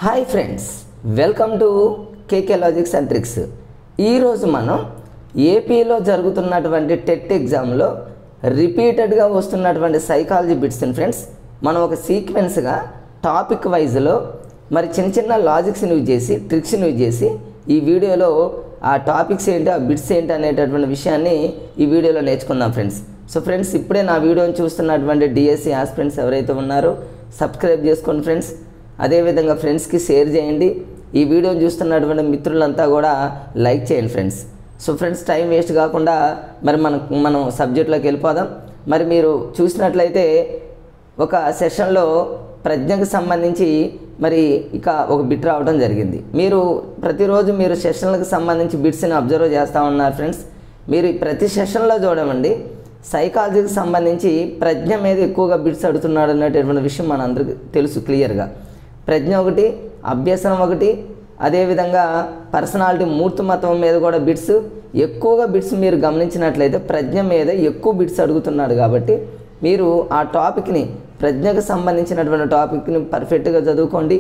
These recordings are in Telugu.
Hi friends, welcome to KK logics and tricks. ఈరోజు మనం ఏపీలో జరుగుతున్నటువంటి టెట్ ఎగ్జామ్లో రిపీటెడ్గా వస్తున్నటువంటి సైకాలజీ బిట్స్ని ఫ్రెండ్స్ మనం ఒక సీక్వెన్స్గా టాపిక్ వైజ్లో మరి చిన్న చిన్న లాజిక్స్ని యూజ్ చేసి ట్రిక్స్ని యూజ్ చేసి ఈ వీడియోలో ఆ టాపిక్స్ ఏంటి, ఆ బిట్స్ ఏంటి అనేటటువంటి విషయాన్ని ఈ వీడియోలో నేర్చుకుందాం ఫ్రెండ్స్. సో ఫ్రెండ్స్, ఇప్పుడే నా వీడియోని చూస్తున్నటువంటి డిఎస్సి ఆస్పిరెంట్స్ ఎవరైతే ఉన్నారో సబ్స్క్రైబ్ చేసుకోండి ఫ్రెండ్స్. అదేవిధంగా ఫ్రెండ్స్కి షేర్ చేయండి. ఈ వీడియోని చూస్తున్నటువంటి మిత్రులంతా కూడా లైక్ చేయండి friends. So friends, time waste కాకుండా మరి మనం సబ్జెక్ట్లోకి వెళ్ళిపోదాం. మరి మీరు చూసినట్లయితే ఒక సెషన్లో ప్రజ్ఞకు సంబంధించి మరి ఇక ఒక బిట్ రావడం జరిగింది. మీరు ప్రతిరోజు మీరు సెషన్లకు సంబంధించి బిట్స్ని అబ్జర్వ్ చేస్తూ ఉన్నారు ఫ్రెండ్స్. మీరు ప్రతి సెషన్లో చూడమండి సైకాలజీకి సంబంధించి ప్రజ్ఞ మీద ఎక్కువగా బిట్స్ అడుగుతున్నాడు అనేటటువంటి విషయం మన అందరికీ తెలుసు క్లియర్గా. ప్రజ్ఞ ఒకటి, అభ్యసనం ఒకటి, అదేవిధంగా పర్సనాలిటీ మూర్తిమత్వం మీద కూడా బిట్స్ ఎక్కువగా బిట్స్ మీరు గమనించినట్లయితే ప్రజ్ఞ మీద ఎక్కువ బిట్స్ అడుగుతున్నాడు. కాబట్టి మీరు ఆ టాపిక్ని ప్రజ్ఞకు సంబంధించినటువంటి టాపిక్ని పర్ఫెక్ట్గా చదువుకోండి.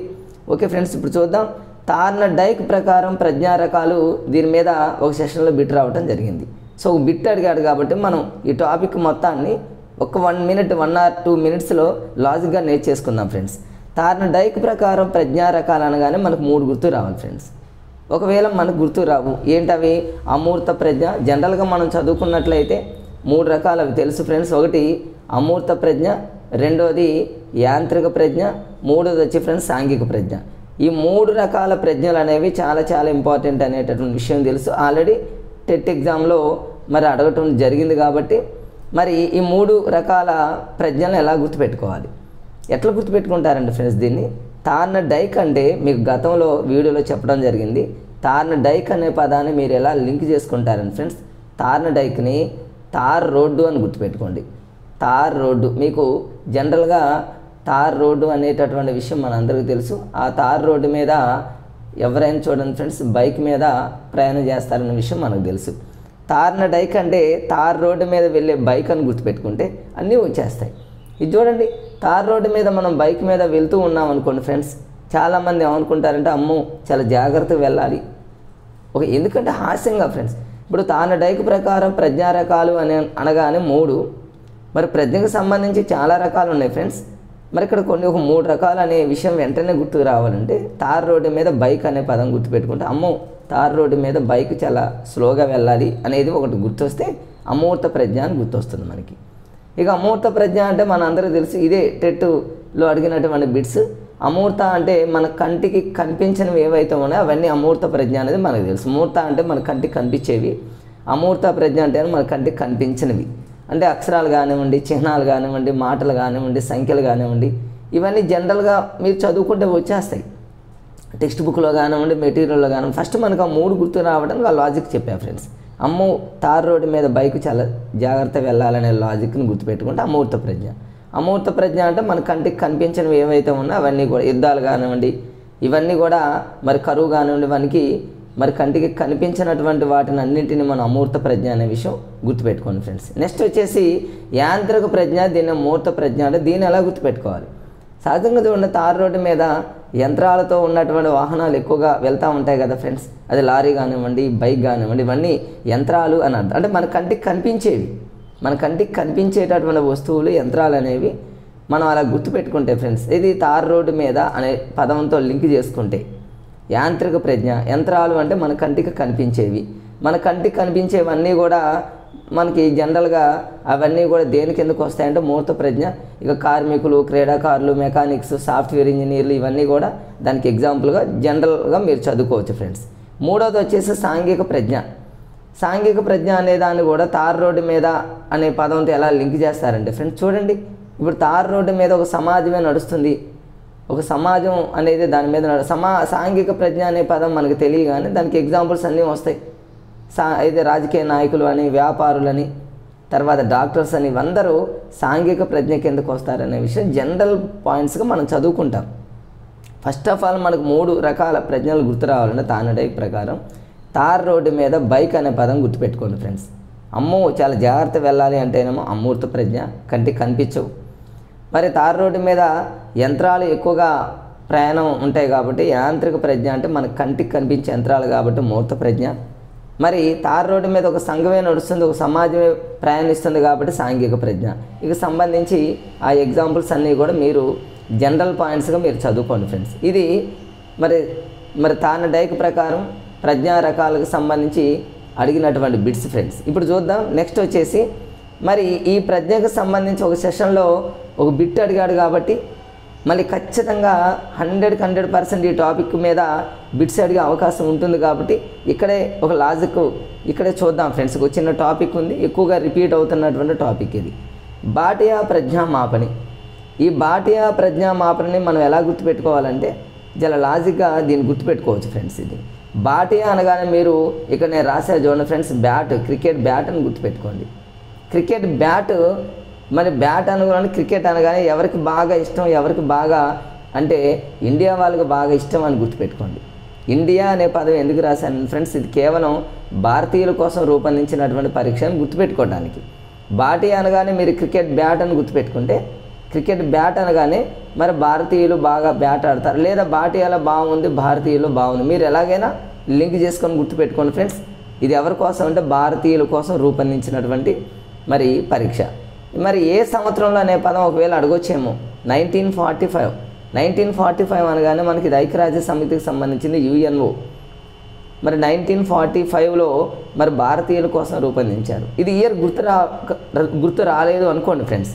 ఓకే ఫ్రెండ్స్, ఇప్పుడు చూద్దాం. తార్న డైక్ ప్రకారం ప్రజ్ఞా రకాలు దీని మీద ఒక సెషన్లో బిట్ రావడం జరిగింది. సో ఒక బిట్ అడిగాడు కాబట్టి మనం ఈ టాపిక్ మొత్తాన్ని ఒక 1 మినిట్ 1 or 2 మినిట్స్లో లాజిక్గా నేర్చేసుకుందాం ఫ్రెండ్స్. తార్న డైక్ ప్రకారం ప్రజ్ఞా రకాలు అనగానే మనకు 3 గుర్తు రావాలి ఫ్రెండ్స్. ఒకవేళ మనకు గుర్తు రావు, ఏంటవి? అమూర్త ప్రజ్ఞ. జనరల్గా మనం చదువుకున్నట్లయితే 3 రకాలు అవి తెలుసు ఫ్రెండ్స్. ఒకటి అమూర్త ప్రజ్ఞ, రెండోది యాంత్రిక ప్రజ్ఞ, మూడోది వచ్చి ఫ్రెండ్స్ సాంఘిక ప్రజ్ఞ. ఈ 3 రకాల ప్రజ్ఞలు అనేవి చాలా చాలా ఇంపార్టెంట్ అనేటటువంటి విషయం తెలుసు. ఆల్రెడీ టెట్ ఎగ్జామ్లో మరి అడగటం జరిగింది. కాబట్టి మరి ఈ 3 రకాల ప్రజ్ఞలను ఎలా గుర్తుపెట్టుకోవాలి, ఎట్లా గుర్తుపెట్టుకుంటారండి ఫ్రెండ్స్? దీన్ని తార్న డైక్ అంటే మీకు గతంలో వీడియోలో చెప్పడం జరిగింది. తార్న డైక్ అనే పదాన్ని మీరు ఎలా లింక్ చేసుకుంటారండి ఫ్రెండ్స్? తార్న డైక్ని తార్ రోడ్డు అని గుర్తుపెట్టుకోండి. తార్ రోడ్డు మీకు జనరల్గా తార్ రోడ్డు అనేటటువంటి విషయం మనందరికీ తెలుసు. ఆ తార్ రోడ్డు మీద ఎవరైనా చూడండి ఫ్రెండ్స్ బైక్ మీద ప్రయాణం చేస్తారన్న విషయం మనకు తెలుసు. తార్న డైక్ అంటే తార్ రోడ్డు మీద వెళ్ళే బైక్ అని గుర్తుపెట్టుకుంటే అన్నీ వచ్చేస్తాయి. ఇది చూడండి, తార్ రోడ్డు మీద మనం బైక్ మీద వెళ్తూ ఉన్నాం అనుకోండి ఫ్రెండ్స్, చాలామంది ఏమనుకుంటారంటే అమ్మో చాలా జాగ్రత్తగా వెళ్ళాలి. ఎందుకంటే హాస్యంగా ఫ్రెండ్స్. ఇప్పుడు తార్న డైక్ ప్రకారం ప్రజ్ఞా రకాలు అనగానే 3, మరి ప్రజ్ఞకు సంబంధించి చాలా రకాలు ఉన్నాయి ఫ్రెండ్స్. మరి ఇక్కడ ఒక 3 రకాలు అనే విషయం వెంటనే గుర్తుకు రావాలంటే తార్ రోడ్డు మీద బైక్ అనే పదం గుర్తుపెట్టుకుంటే అమ్మో తార్ రోడ్డు మీద బైక్ చాలా స్లోగా వెళ్ళాలి అనేది ఒకటి గుర్తొస్తే అమూర్త ప్రజ్ఞ అని గుర్తొస్తుంది మనకి. ఇక అమూర్త ప్రజ్ఞ అంటే మన అందరికీ తెలుసు, ఇదే టెట్లో అడిగినటువంటి బిట్స్. అమూర్త అంటే మన కంటికి కనిపించినవి ఏవైతే ఉన్నాయో అవన్నీ అమూర్త ప్రజ్ఞ అనేది మనకు తెలుసు. మూర్త అంటే మన కంటికి కనిపించేవి, అమూర్త ప్రజ్ఞ అంటే మన కంటికి కనిపించినవి. అంటే అక్షరాలు కానివ్వండి, చిహ్నాలు కానివ్వండి, మాటలు కానివ్వండి, సంఖ్యలు కానివ్వండి, ఇవన్నీ జనరల్గా మీరు చదువుకుంటే వచ్చేస్తాయి. టెక్స్ట్ బుక్లో కానివ్వండి, మెటీరియల్లో కానివ్వండి. ఫస్ట్ మనకు ఆ 3 గుర్తు రావడానికి ఆ లాజిక్ చెప్పా ఫ్రెండ్స్. అమ్మో తార్ రోడ్డు మీద బైక్ చాలా జాగ్రత్తగా వెళ్ళాలనే లాజిక్ని గుర్తుపెట్టుకుంటే అమూర్త ప్రజ్ఞ. అమూర్త ప్రజ్ఞ అంటే మన కంటికి కనిపించినవి ఏవైతే ఉన్నాయో అవన్నీ కూడా యుద్ధాలు కానివ్వండి, ఇవన్నీ కూడా మరి కరువు కానివ్వండి, మనకి మరి కంటికి కనిపించినటువంటి వాటిని అన్నింటినీ మనం అమూర్త ప్రజ్ఞ అనే విషయం గుర్తుపెట్టుకోండి ఫ్రెండ్స్. నెక్స్ట్ వచ్చేసి యాంత్రిక ప్రజ్ఞ, దీన్ని మూర్త ప్రజ్ఞ అంటే దీన్ని ఎలా గుర్తుపెట్టుకోవాలి? సహజంగా చూడండి, తార్ రోడ్డు మీద యంత్రాలతో ఉన్నటువంటి వాహనాలు ఎక్కువగా వెళ్తూ ఉంటాయి కదా ఫ్రెండ్స్. అది లారీ కానివ్వండి, బైక్ కానివ్వండి, ఇవన్నీ యంత్రాలు అని అర్థం. అంటే మన కంటికి కనిపించేవి, మన కంటికి కనిపించేటటువంటి వస్తువులు యంత్రాలు అనేవి మనం అలా గుర్తుపెట్టుకుంటే ఫ్రెండ్స్, ఇది తార్ రోడ్డు మీద అనే పదంతో లింక్ చేసుకుంటే యాంత్రిక ప్రజ్ఞ. యంత్రాలు అంటే మన కంటికి కనిపించేవి, మన కంటికి కనిపించేవన్నీ కూడా మనకి జనరల్గా అవన్నీ కూడా దేనికి ఎందుకు వస్తాయంటే మూర్త ప్రజ్ఞ. ఇక కార్మికులు, క్రీడాకారులు, మెకానిక్స్, సాఫ్ట్వేర్ ఇంజనీర్లు, ఇవన్నీ కూడా దానికి ఎగ్జాంపుల్గా జనరల్గా మీరు చదువుకోవచ్చు ఫ్రెండ్స్. మూడోది వచ్చేసి సాంఘిక ప్రజ్ఞ. సాంఘిక ప్రజ్ఞ అనే దాన్ని కూడా తార్ రోడ్డు మీద అనే పదంతో ఎలా లింక్ చేస్తారంటే ఫ్రెండ్స్ చూడండి, ఇప్పుడు తార్ రోడ్డు మీద ఒక సమాజమే నడుస్తుంది, ఒక సమాజం అనేది దాని మీద సాంఘిక ప్రజ్ఞ అనే పదం మనకు తెలియగానే దానికి ఎగ్జాంపుల్స్ అన్నీ వస్తాయి. అయితే రాజకీయ నాయకులు అని, వ్యాపారులని, తర్వాత డాక్టర్స్ అని, అందరూ సాంఘిక ప్రజ్ఞ కిందకు వస్తారనే విషయం జనరల్ పాయింట్స్గా మనం చదువుకుంటాం. ఫస్ట్ ఆఫ్ ఆల్ మనకు 3 రకాల ప్రజ్ఞలు గుర్తు రావాలంటే తార్న డైక్ ప్రకారం తార్ రోడ్డు మీద బైక్ అనే పదం గుర్తుపెట్టుకోండి ఫ్రెండ్స్. అమ్మో చాలా జాగ్రత్త వెళ్ళాలి అంటేనేమో అమూర్త ప్రజ్ఞ, కంటికి కనిపించవు. మరి తార్ రోడ్డు మీద యంత్రాలు ఎక్కువగా ప్రయాణం ఉంటాయి కాబట్టి యాంత్రిక ప్రజ్ఞ అంటే మన కంటికి కనిపించే యంత్రాలు కాబట్టి మూర్త ప్రజ్ఞ. మరి తార్ రోడ్డు మీద ఒక సంఘమే నడుస్తుంది, ఒక సమాజమే ప్రయాణిస్తుంది కాబట్టి సాంఘిక ప్రజ్ఞ. ఇక సంబంధించి ఆ ఎగ్జాంపుల్స్ అన్నీ కూడా మీరు జనరల్ పాయింట్స్గా మీరు చదువుకోండి ఫ్రెండ్స్. ఇది మరి తాన డైక్ ప్రకారం ప్రజ్ఞా రకాలకు సంబంధించి అడిగినటువంటి బిట్స్ ఫ్రెండ్స్. ఇప్పుడు చూద్దాం. నెక్స్ట్ వచ్చేసి మరి ఈ ప్రజ్ఞకు సంబంధించి ఒక సెషన్లో ఒక బిట్ అడిగాడు కాబట్టి మళ్ళీ ఖచ్చితంగా 100% ఈ టాపిక్ మీద బిట్స్ అడిగే అవకాశం ఉంటుంది కాబట్టి ఇక్కడే ఒక లాజిక్ ఇక్కడే చూద్దాం ఫ్రెండ్స్. ఒక చిన్న టాపిక్ ఉంది, ఎక్కువగా రిపీట్ అవుతున్నటువంటి టాపిక్ ఇది. బాటియా ప్రజ్ఞామాపని. ఈ బాటియా ప్రజ్ఞామాపని మనం ఎలా గుర్తుపెట్టుకోవాలంటే చాలా లాజిక్గా దీన్ని గుర్తుపెట్టుకోవచ్చు ఫ్రెండ్స్. ఇది బాటియా అనగానే మీరు ఇక్కడ నేను రాసే చూడండి ఫ్రెండ్స్, బ్యాట్, క్రికెట్ బ్యాట్ అని గుర్తుపెట్టుకోండి. క్రికెట్ బ్యాట్, మరి బ్యాట్ అనగానే క్రికెట్ అనగానే ఎవరికి బాగా ఇష్టం, ఎవరికి బాగా అంటే ఇండియా వాళ్ళకి బాగా ఇష్టం అని గుర్తుపెట్టుకోండి. ఇండియా అనే పదం ఎందుకు రాశాను ఫ్రెండ్స్, ఇది కేవలం భారతీయుల కోసం రూపొందించినటువంటి పరీక్షను గుర్తుపెట్టుకోవడానికి. బాటియా అనగానే మీరు క్రికెట్ బ్యాట్ అని గుర్తుపెట్టుకుంటే, క్రికెట్ బ్యాట్ అనగానే మరి భారతీయులు బాగా బ్యాట్ ఆడతారు, లేదా బాటియాలో బాగుంది భారతీయులు బాగుంది, మీరు ఎలాగైనా లింక్ చేసుకొని గుర్తుపెట్టుకోండి ఫ్రెండ్స్. ఇది ఎవరి కోసం అంటే భారతీయుల కోసం రూపొందించినటువంటి మరి పరీక్ష. మరి ఏ సంవత్సరంలో అనే పదం ఒకవేళ అడగొచ్చేమో, 1945 అనగానే మనకి ఇది ఐక్యరాజ్య సమితికి సంబంధించింది యుఎన్ఓ. మరి 1945లో మరి భారతీయుల కోసం రూపొందించారు. ఇది ఇయర్ గుర్తు రాలేదు అనుకోండి ఫ్రెండ్స్.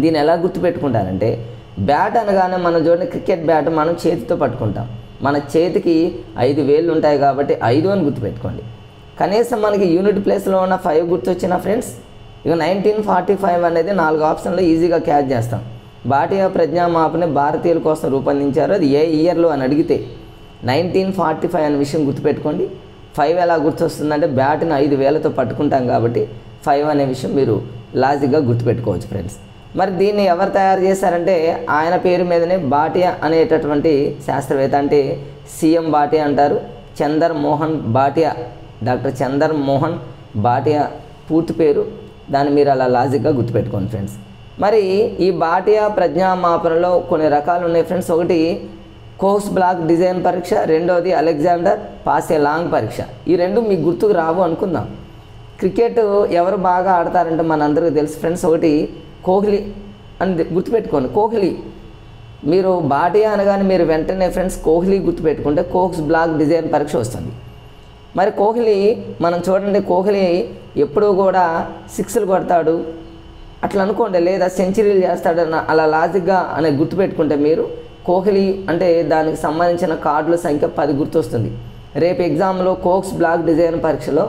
దీన్ని ఎలా గుర్తుపెట్టుకుంటారంటే, బ్యాట్ అనగానే మనం చూడండి క్రికెట్ బ్యాట్ మనం చేతితో పట్టుకుంటాం, మన చేతికి 5 వేళ్ళు ఉంటాయి కాబట్టి 5 అని గుర్తుపెట్టుకోండి. కనీసం మనకి యూనిట్ ప్లేస్లో ఉన్న 5 గుర్తొచ్చిన ఫ్రెండ్స్. ఇక 1945 అనేది 4 ఆప్షన్లో ఈజీగా క్యాచ్ చేస్తాం. బాటియా ప్రజ్ఞామాపని భారతీయుల కోసం రూపొందించారు, అది ఏ ఇయర్లో అని అడిగితే 1945 అనే విషయం గుర్తుపెట్టుకోండి. 5 ఎలా గుర్తొస్తుందంటే బ్యాట్ని 5 వేలతో పట్టుకుంటాం కాబట్టి 5 అనే విషయం మీరు లాజిక్గా గుర్తుపెట్టుకోవచ్చు ఫ్రెండ్స్. మరి దీన్ని ఎవరు తయారు చేశారంటే ఆయన పేరు మీదనే బాటియా అనేటటువంటి శాస్త్రవేత్త, అంటే సిఎం బాటియా అంటారు, చందర్ మోహన్ బాటియా, డాక్టర్ చందర్ మోహన్ బాటియా పూర్తి పేరు. దాన్ని మీరు అలా లాజిక్గా గుర్తుపెట్టుకోండి ఫ్రెండ్స్. మరి ఈ బాటియా ప్రజ్ఞామాపనలో కొన్ని రకాలు ఉన్నాయి ఫ్రెండ్స్. ఒకటి కోక్స్ బ్లాక్ డిజైన్ పరీక్ష, రెండోది అలెగ్జాండర్ పాసే లాంగ్ పరీక్ష. ఈ రెండు మీకు గుర్తుకు రావు అనుకుందాం. క్రికెట్ ఎవరు బాగా ఆడతారంటే మనందరికీ తెలుసు ఫ్రెండ్స్, ఒకటి కోహ్లీ అని గుర్తుపెట్టుకోండి. కోహ్లీ, మీరు బాటియా అనగానే మీరు వెంటనే ఫ్రెండ్స్ కోహ్లీ గుర్తుపెట్టుకుంటే కోక్స్ బ్లాక్ డిజైన్ పరీక్ష వస్తుంది. మరి కోహ్లీ మనం చూడండి, కోహ్లీ ఎప్పుడూ కూడా 6లు కొడతాడు అట్లా అనుకోండి, లేదా సెంచరీలు చేస్తాడన్న అలా లాజిక్గా అనే గుర్తుపెట్టుకుంటే మీరు కోహ్లీ అంటే దానికి సంబంధించిన కార్డుల సంఖ్య 10 గుర్తొస్తుంది. రేపు ఎగ్జామ్లో కోక్స్ బ్లాక్ డిజైన్ పరీక్షలో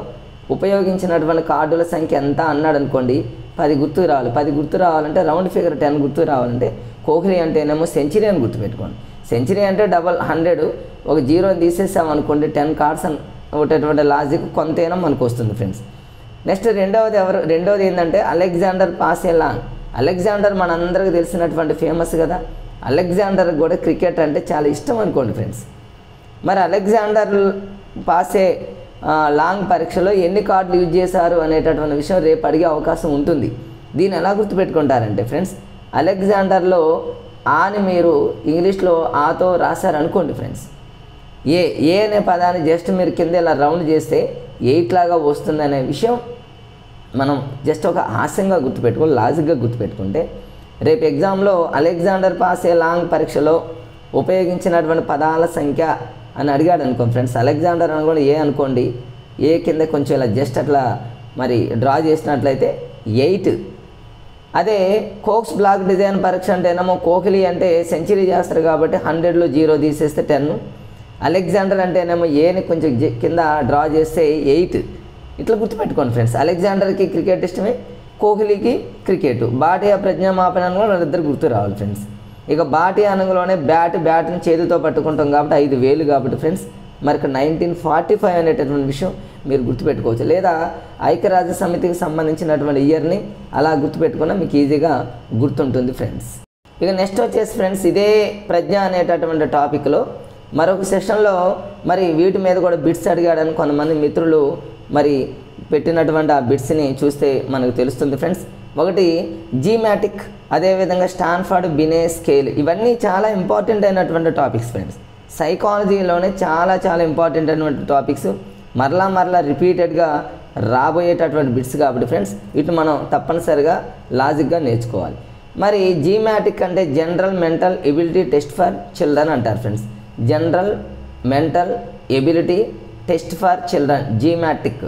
ఉపయోగించినటువంటి కార్డుల సంఖ్య ఎంత అన్నాడు అనుకోండి, 10 గుర్తుకు రావాలి. 10 గుర్తు రావాలంటే రౌండ్ ఫిగర్ 10 గుర్తుకు రావాలంటే కోహ్లీ అంటేనేమో సెంచరీ అని గుర్తుపెట్టుకోండి. సెంచరీ అంటే 100, ఒక 0 తీసేసామనుకోండి 10 కార్డ్స్ అని ఒకటేటువంటి లాజిక్ కొంతైనా మనకు వస్తుంది ఫ్రెండ్స్. నెక్స్ట్ రెండవది ఏంటంటే అలెగ్జాండర్ పాసే లాంగ్. అలెగ్జాండర్ మనందరికీ తెలిసినటువంటి ఫేమస్ కదా, అలెగ్జాండర్ కూడా క్రికెట్ అంటే చాలా ఇష్టం అనుకోండి ఫ్రెండ్స్. మరి అలెగ్జాండర్ పాసే లాంగ్ పరీక్షలో ఎన్ని కార్డులు యూజ్ చేశారు అనేటటువంటి విషయం రేపు అడిగే అవకాశం ఉంటుంది. దీన్ని ఎలా గుర్తుపెట్టుకుంటారంటే ఫ్రెండ్స్, అలెగ్జాండర్లో ఆని మీరు ఇంగ్లీష్లో ఆతో రాశారనుకోండి ఫ్రెండ్స్, ఏ అనే పదాన్ని జస్ట్ మీరు కింద ఇలా రౌండ్ చేస్తే 8 లాగా వస్తుందనే విషయం మనం జస్ట్ ఒక హాస్యంగా గుర్తుపెట్టుకోవాలి, లాజిక్గా గుర్తుపెట్టుకుంటే రేపు ఎగ్జామ్లో అలెగ్జాండర్ పాసే లాంగ్ పరీక్షలో ఉపయోగించినటువంటి పదాల సంఖ్య అని అడిగాడు అనుకోండి ఫ్రెండ్స్. అలెగ్జాండర్ అనుకోండి ఏ అనుకోండి, ఏ కింద కొంచెం ఇలా జస్ట్ అట్లా మరి డ్రా చేసినట్లయితే 8. అదే కోక్స్ బ్లాక్ డిజైన్ పరీక్ష అంటేనేమో కోహ్లీ అంటే సెంచరీ చేస్తారు కాబట్టి 100లో 0 తీసేస్తే 10. అలెగ్జాండర్ అంటేనేమో ఏని కొంచెం కింద డ్రా చేస్తే 8. ఇట్లా గుర్తుపెట్టుకోండి ఫ్రెండ్స్. అలెగ్జాండర్కి క్రికెట్ ఇష్టమే, కోహ్లీకి క్రికెట్. బాటియా ప్రజ్ఞామాపన కూడా వాళ్ళిద్దరు గుర్తు రావాలి ఫ్రెండ్స్. ఇక బాటియా అనగానే బ్యాట్ని చేతితో పట్టుకుంటాం కాబట్టి 5 వేలు కాబట్టి ఫ్రెండ్స్, మరి ఇక్కడ 1945 అనేటటువంటి విషయం మీరు గుర్తుపెట్టుకోవచ్చు, లేదా ఐక్యరాజ్య సమితికి సంబంధించినటువంటి ఇయర్ని అలా గుర్తుపెట్టుకున్నా మీకు ఈజీగా గుర్తుంటుంది ఫ్రెండ్స్. ఇక నెక్స్ట్ వచ్చేసి ఫ్రెండ్స్, ఇదే ప్రజ్ఞ అనేటటువంటి టాపిక్లో మరొక సెషన్లో మరి వీటి మీద కూడా బిట్స్ అడిగాడని కొంతమంది మిత్రులు మరి పెట్టినటువంటి ఆ బిట్స్ని చూస్తే మనకు తెలుస్తుంది ఫ్రెండ్స్. ఒకటి జీమాటిక్, అదేవిధంగా స్టాన్ఫర్డ్ బినే స్కేల్. ఇవన్నీ చాలా ఇంపార్టెంట్ అయినటువంటి టాపిక్స్ ఫ్రెండ్స్. సైకాలజీలోనే చాలా చాలా ఇంపార్టెంట్ అయినటువంటి టాపిక్స్, మరలా రిపీటెడ్గా రాబోయేటటువంటి బిట్స్ కాబట్టి ఫ్రెండ్స్ వీటిని మనం తప్పనిసరిగా లాజిక్గా నేర్చుకోవాలి. మరి జీమాటిక్ అంటే general mental ability test for children అంటారు friends. General mental ability test for children, GMATIC.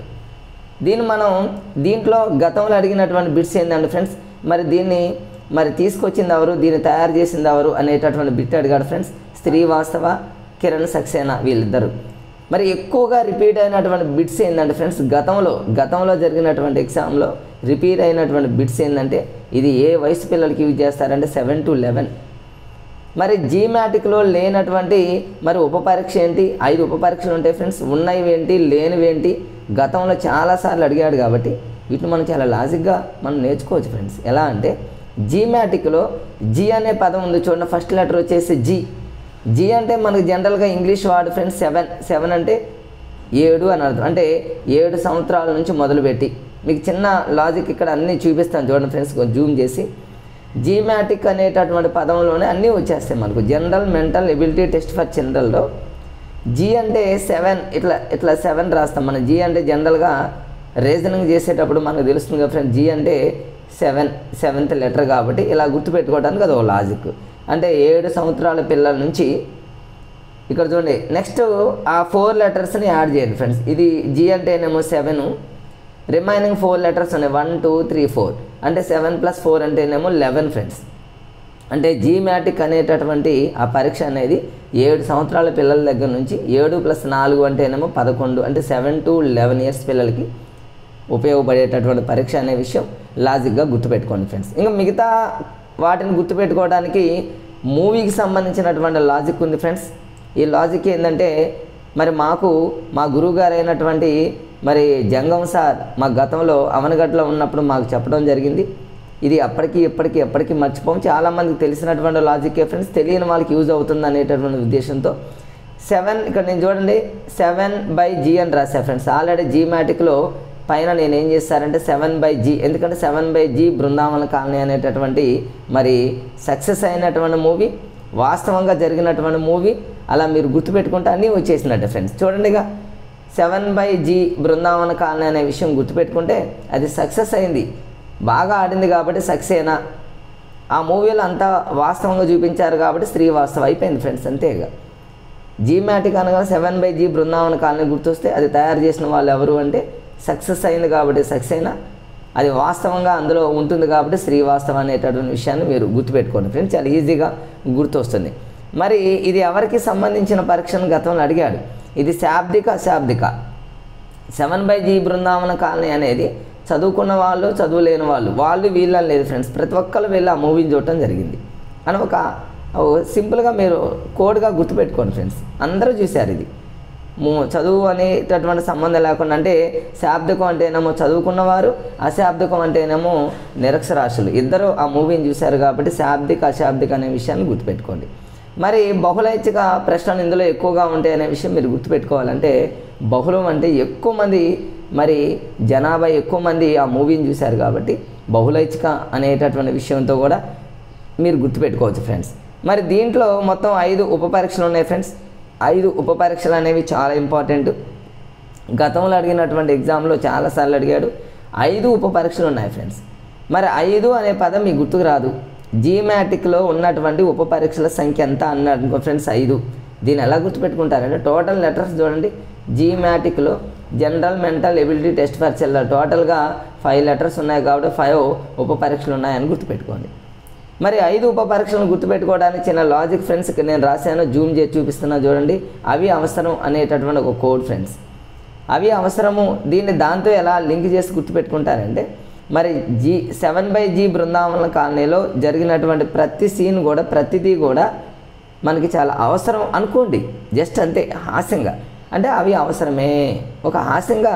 దీన్ని మనం దీంట్లో గతంలో అడిగినటువంటి బిట్స్ ఏంటంటే ఫ్రెండ్స్, మరి దీన్ని తీసుకొచ్చింది ఎవరు, దీన్ని తయారు చేసింది ఎవరు అనేటటువంటి బిట్ అడిగాడు ఫ్రెండ్స్. శ్రీవాస్తవ, కిరణ్ సక్సేనా వీళ్ళిద్దరు. మరి ఎక్కువగా రిపీట్ అయినటువంటి బిట్స్ ఏంటంటే ఫ్రెండ్స్, గతంలో జరిగినటువంటి ఎగ్జామ్లో రిపీట్ అయినటువంటి బిట్స్ ఏంటంటే ఇది ఏ వయసు పిల్లలకి యూజ్ చేస్తారంటే 7 to 11. మరి జీమాటిక్లో లేనటువంటి మరి ఉపపరీక్ష ఏంటి, 5 ఉపపరీక్షలు ఉంటాయి ఫ్రెండ్స్. ఉన్నవి ఏంటి, లేనివి ఏంటి, గతంలో చాలాసార్లు అడిగాడు కాబట్టి వీటిని మనం చాలా లాజిక్గా మనం నేర్చుకోవచ్చు ఫ్రెండ్స్. ఎలా అంటే జీమాటిక్లో జీ అనే పదం ఉంది చూడండి, ఫస్ట్ లెటర్ వచ్చేసి జీ అంటే మనకు జనరల్గా ఇంగ్లీష్ వర్డ్ ఫ్రెండ్స్ 7 అంటే 7 అని అర్థం. అంటే 7 సంవత్సరాల నుంచి మొదలుపెట్టి, మీకు చిన్న లాజిక్ ఇక్కడ అన్నీ చూపిస్తాను చూడండి ఫ్రెండ్స్, జూమ్ చేసి. జీమాటిక్ అనేటటువంటి పదంలోనే అన్నీ వచ్చేస్తాయి మనకు. General mental ability test for చిల్డ్రన్లో జీ అంటే 7, ఇట్లా 7 రాస్తాం మనం. జీ అంటే జనరల్గా రీజనింగ్ చేసేటప్పుడు మనకు తెలుస్తుంది కదా ఫ్రెండ్స్, జీ అంటే 7th లెటర్ కాబట్టి ఇలా గుర్తుపెట్టుకోవడానికి అది ఒక లాజిక్. అంటే 7 సంవత్సరాల పిల్లల నుంచి ఇక్కడ చూడండి. నెక్స్ట్ ఆ 4 లెటర్స్ని యాడ్ చేయండి ఫ్రెండ్స్. ఇది జీ అంటేనేమో 7, రిమైనింగ్ 4 లెటర్స్ ఉన్నాయి 1 2 3 4, అంటే 7 + 4 అంటేనేమో 11 ఫ్రెండ్స్. అంటే జీమాటిక్ అనేటటువంటి ఆ పరీక్ష అనేది 7 సంవత్సరాల పిల్లల దగ్గర నుంచి 7 + 4 అంటేనేమో 11, అంటే 7 to 11 ఇయర్స్ పిల్లలకి ఉపయోగపడేటటువంటి పరీక్ష అనే విషయం లాజిక్గా గుర్తుపెట్టుకోండి ఫ్రెండ్స్. ఇంకా మిగతా వాటిని గుర్తుపెట్టుకోవడానికి మూవీకి సంబంధించినటువంటి లాజిక్ ఉంది ఫ్రెండ్స్. ఈ లాజిక్ ఏంటంటే మరి మా గురువు గారు అయినటువంటి మరి జంగం సార్ మా గతంలో అవనగడ్డలో ఉన్నప్పుడు మాకు చెప్పడం జరిగింది. ఇది ఎప్పటికీ మర్చిపోం. చాలామందికి తెలిసినటువంటి లాజిక్కే ఫ్రెండ్స్, తెలియని వాళ్ళకి యూజ్ అవుతుంది అనేటటువంటి ఉద్దేశంతో 7 ఇక్కడ నేను చూడండి 7/G అని రాశా ఫ్రెండ్స్. ఆల్రెడీ జీమాటిక్లో పైన నేను ఏం చేస్తారంటే 7/G, ఎందుకంటే 7/G బృందావన కాలనీ అనేటటువంటి మరి సక్సెస్ అయినటువంటి మూవీ, వాస్తవంగా జరిగినటువంటి మూవీ. అలా మీరు గుర్తుపెట్టుకుంటే అన్నీ వచ్చేసినట్టే ఫ్రెండ్స్. చూడండి ఇక 7/G బృందావన కాలనీ అనే విషయం గుర్తుపెట్టుకుంటే అది సక్సెస్ అయింది, బాగా ఆడింది కాబట్టి సక్సేనా. ఆ మూవీలో అంతా వాస్తవంగా చూపించారు కాబట్టి శ్రీవాస్తవ అయిపోయింది ఫ్రెండ్స్, అంతేగా. జీమాటిక్ అనగా 7/G బృందావన కాలనీ గుర్తొస్తే అది తయారు చేసిన వాళ్ళు ఎవరు అంటే సక్సెస్ అయింది కాబట్టి సక్సేనా, అది వాస్తవంగా అందులో ఉంటుంది కాబట్టి శ్రీవాస్తవ అనేటటువంటి విషయాన్ని మీరు గుర్తుపెట్టుకోండి ఫ్రెండ్స్, చాలా ఈజీగా గుర్తొస్తుంది. మరి ఇది ఎవరికి సంబంధించిన పరీక్షను గతంలో అడిగాడు. ఇది శాబ్దిక అశాబ్దిక. 7/G బృందావన కాలనీ అనేది చదువుకున్న వాళ్ళు, చదువు లేని వాళ్ళు వీళ్ళని లేదు ఫ్రెండ్స్, ప్రతి ఒక్కరు వెళ్ళి ఆ మూవీని చూడటం జరిగింది అని ఒక సింపుల్గా మీరు కోడ్గా గుర్తుపెట్టుకోండి ఫ్రెండ్స్. అందరూ చూశారు ఇది. చదువు అనేటటువంటి సంబంధం లేకుండా, అంటే శాబ్దికం అంటేనేమో చదువుకున్నవారు, అశాబ్దికం అంటేనేమో నిరక్షరాస్యులు, ఇద్దరు ఆ మూవీని చూశారు కాబట్టి శాబ్దిక అశాబ్దిక అనే విషయాన్ని గుర్తుపెట్టుకోండి. మరి బహుళైచ్ఛిక ప్రశ్నలు ఇందులో ఎక్కువగా ఉంటాయి అనే విషయం మీరు గుర్తుపెట్టుకోవాలంటే, బహుళం అంటే ఎక్కువ మంది, మరి జనాభా ఎక్కువ మంది ఆ మూవీని చూశారు కాబట్టి బహుళైచ్ఛిక అనేటటువంటి విషయంతో కూడా మీరు గుర్తుపెట్టుకోవచ్చు ఫ్రెండ్స్. మరి దీంట్లో మొత్తం 5 ఉపపరీక్షలు ఉన్నాయి ఫ్రెండ్స్. 5 ఉపపరీక్షలు అనేవి చాలా ఇంపార్టెంట్. గతంలో అడిగినటువంటి ఎగ్జామ్లో చాలాసార్లు అడిగాడు. 5 ఉపపరీక్షలు ఉన్నాయి ఫ్రెండ్స్. మరి 5 అనే పదం మీకు గుర్తుకు రాదు. జీమాటిక్లో ఉన్నటువంటి ఉపపరీక్షల సంఖ్య ఎంత అన్నాడు ఫ్రెండ్స్, 5. దీన్ని ఎలా గుర్తుపెట్టుకుంటారంటే టోటల్ లెటర్స్ చూడండి. జీమాటిక్లో general mental ability test for children టోటల్గా 5 లెటర్స్ ఉన్నాయి కాబట్టి 5 ఉపపరీక్షలు ఉన్నాయని గుర్తుపెట్టుకోండి. మరి 5 ఉపపరీక్షలను గుర్తుపెట్టుకోవడానికి చిన్న లాజిక్ ఫ్రెండ్స్ ఇక్కడ నేను రాశాను, జూమ్ చేసి చూపిస్తున్నా చూడండి. అవి అవసరం అనేటటువంటి ఒక కోడ్ ఫ్రెండ్స్. అవి అవసరము, దీన్ని దాంతో ఎలా లింక్ చేసి గుర్తుపెట్టుకుంటారంటే, మరి 7/G బృందావన కాలనీలో జరిగినటువంటి ప్రతి సీన్ కూడా, ప్రతిదీ కూడా మనకి చాలా అవసరం అనుకోండి, జస్ట్ అంతే హాస్యంగా. అంటే అవి అవసరమే, ఒక హాస్యంగా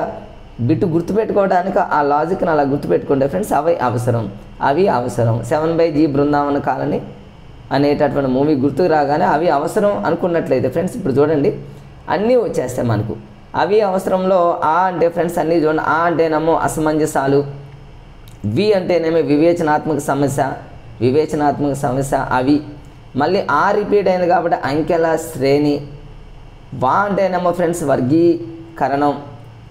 బిట్టు గుర్తుపెట్టుకోవడానికి ఆ లాజిక్ని అలా గుర్తుపెట్టుకుంటే ఫ్రెండ్స్, అవి అవసరం 7/G బృందావన కాలనీ అనేటటువంటి మూవీ గుర్తుకు రాగానే అవి అవసరం అనుకున్నట్లయితే ఫ్రెండ్స్, ఇప్పుడు చూడండి అన్నీ వచ్చేస్తాయి మనకు. అవి అవసరంలో ఆ అంటే ఫ్రెండ్స్ అన్నీ చూడండి. ఆ అంటేనేమో అసమంజసాలు, వి అంటేనేమో వివేచనాత్మక సమస్య అవి. మళ్ళీ ఆ రిపీట్ అయింది కాబట్టి అంకెల శ్రేణి. వా అంటేనేమో ఫ్రెండ్స్ వర్గీకరణం.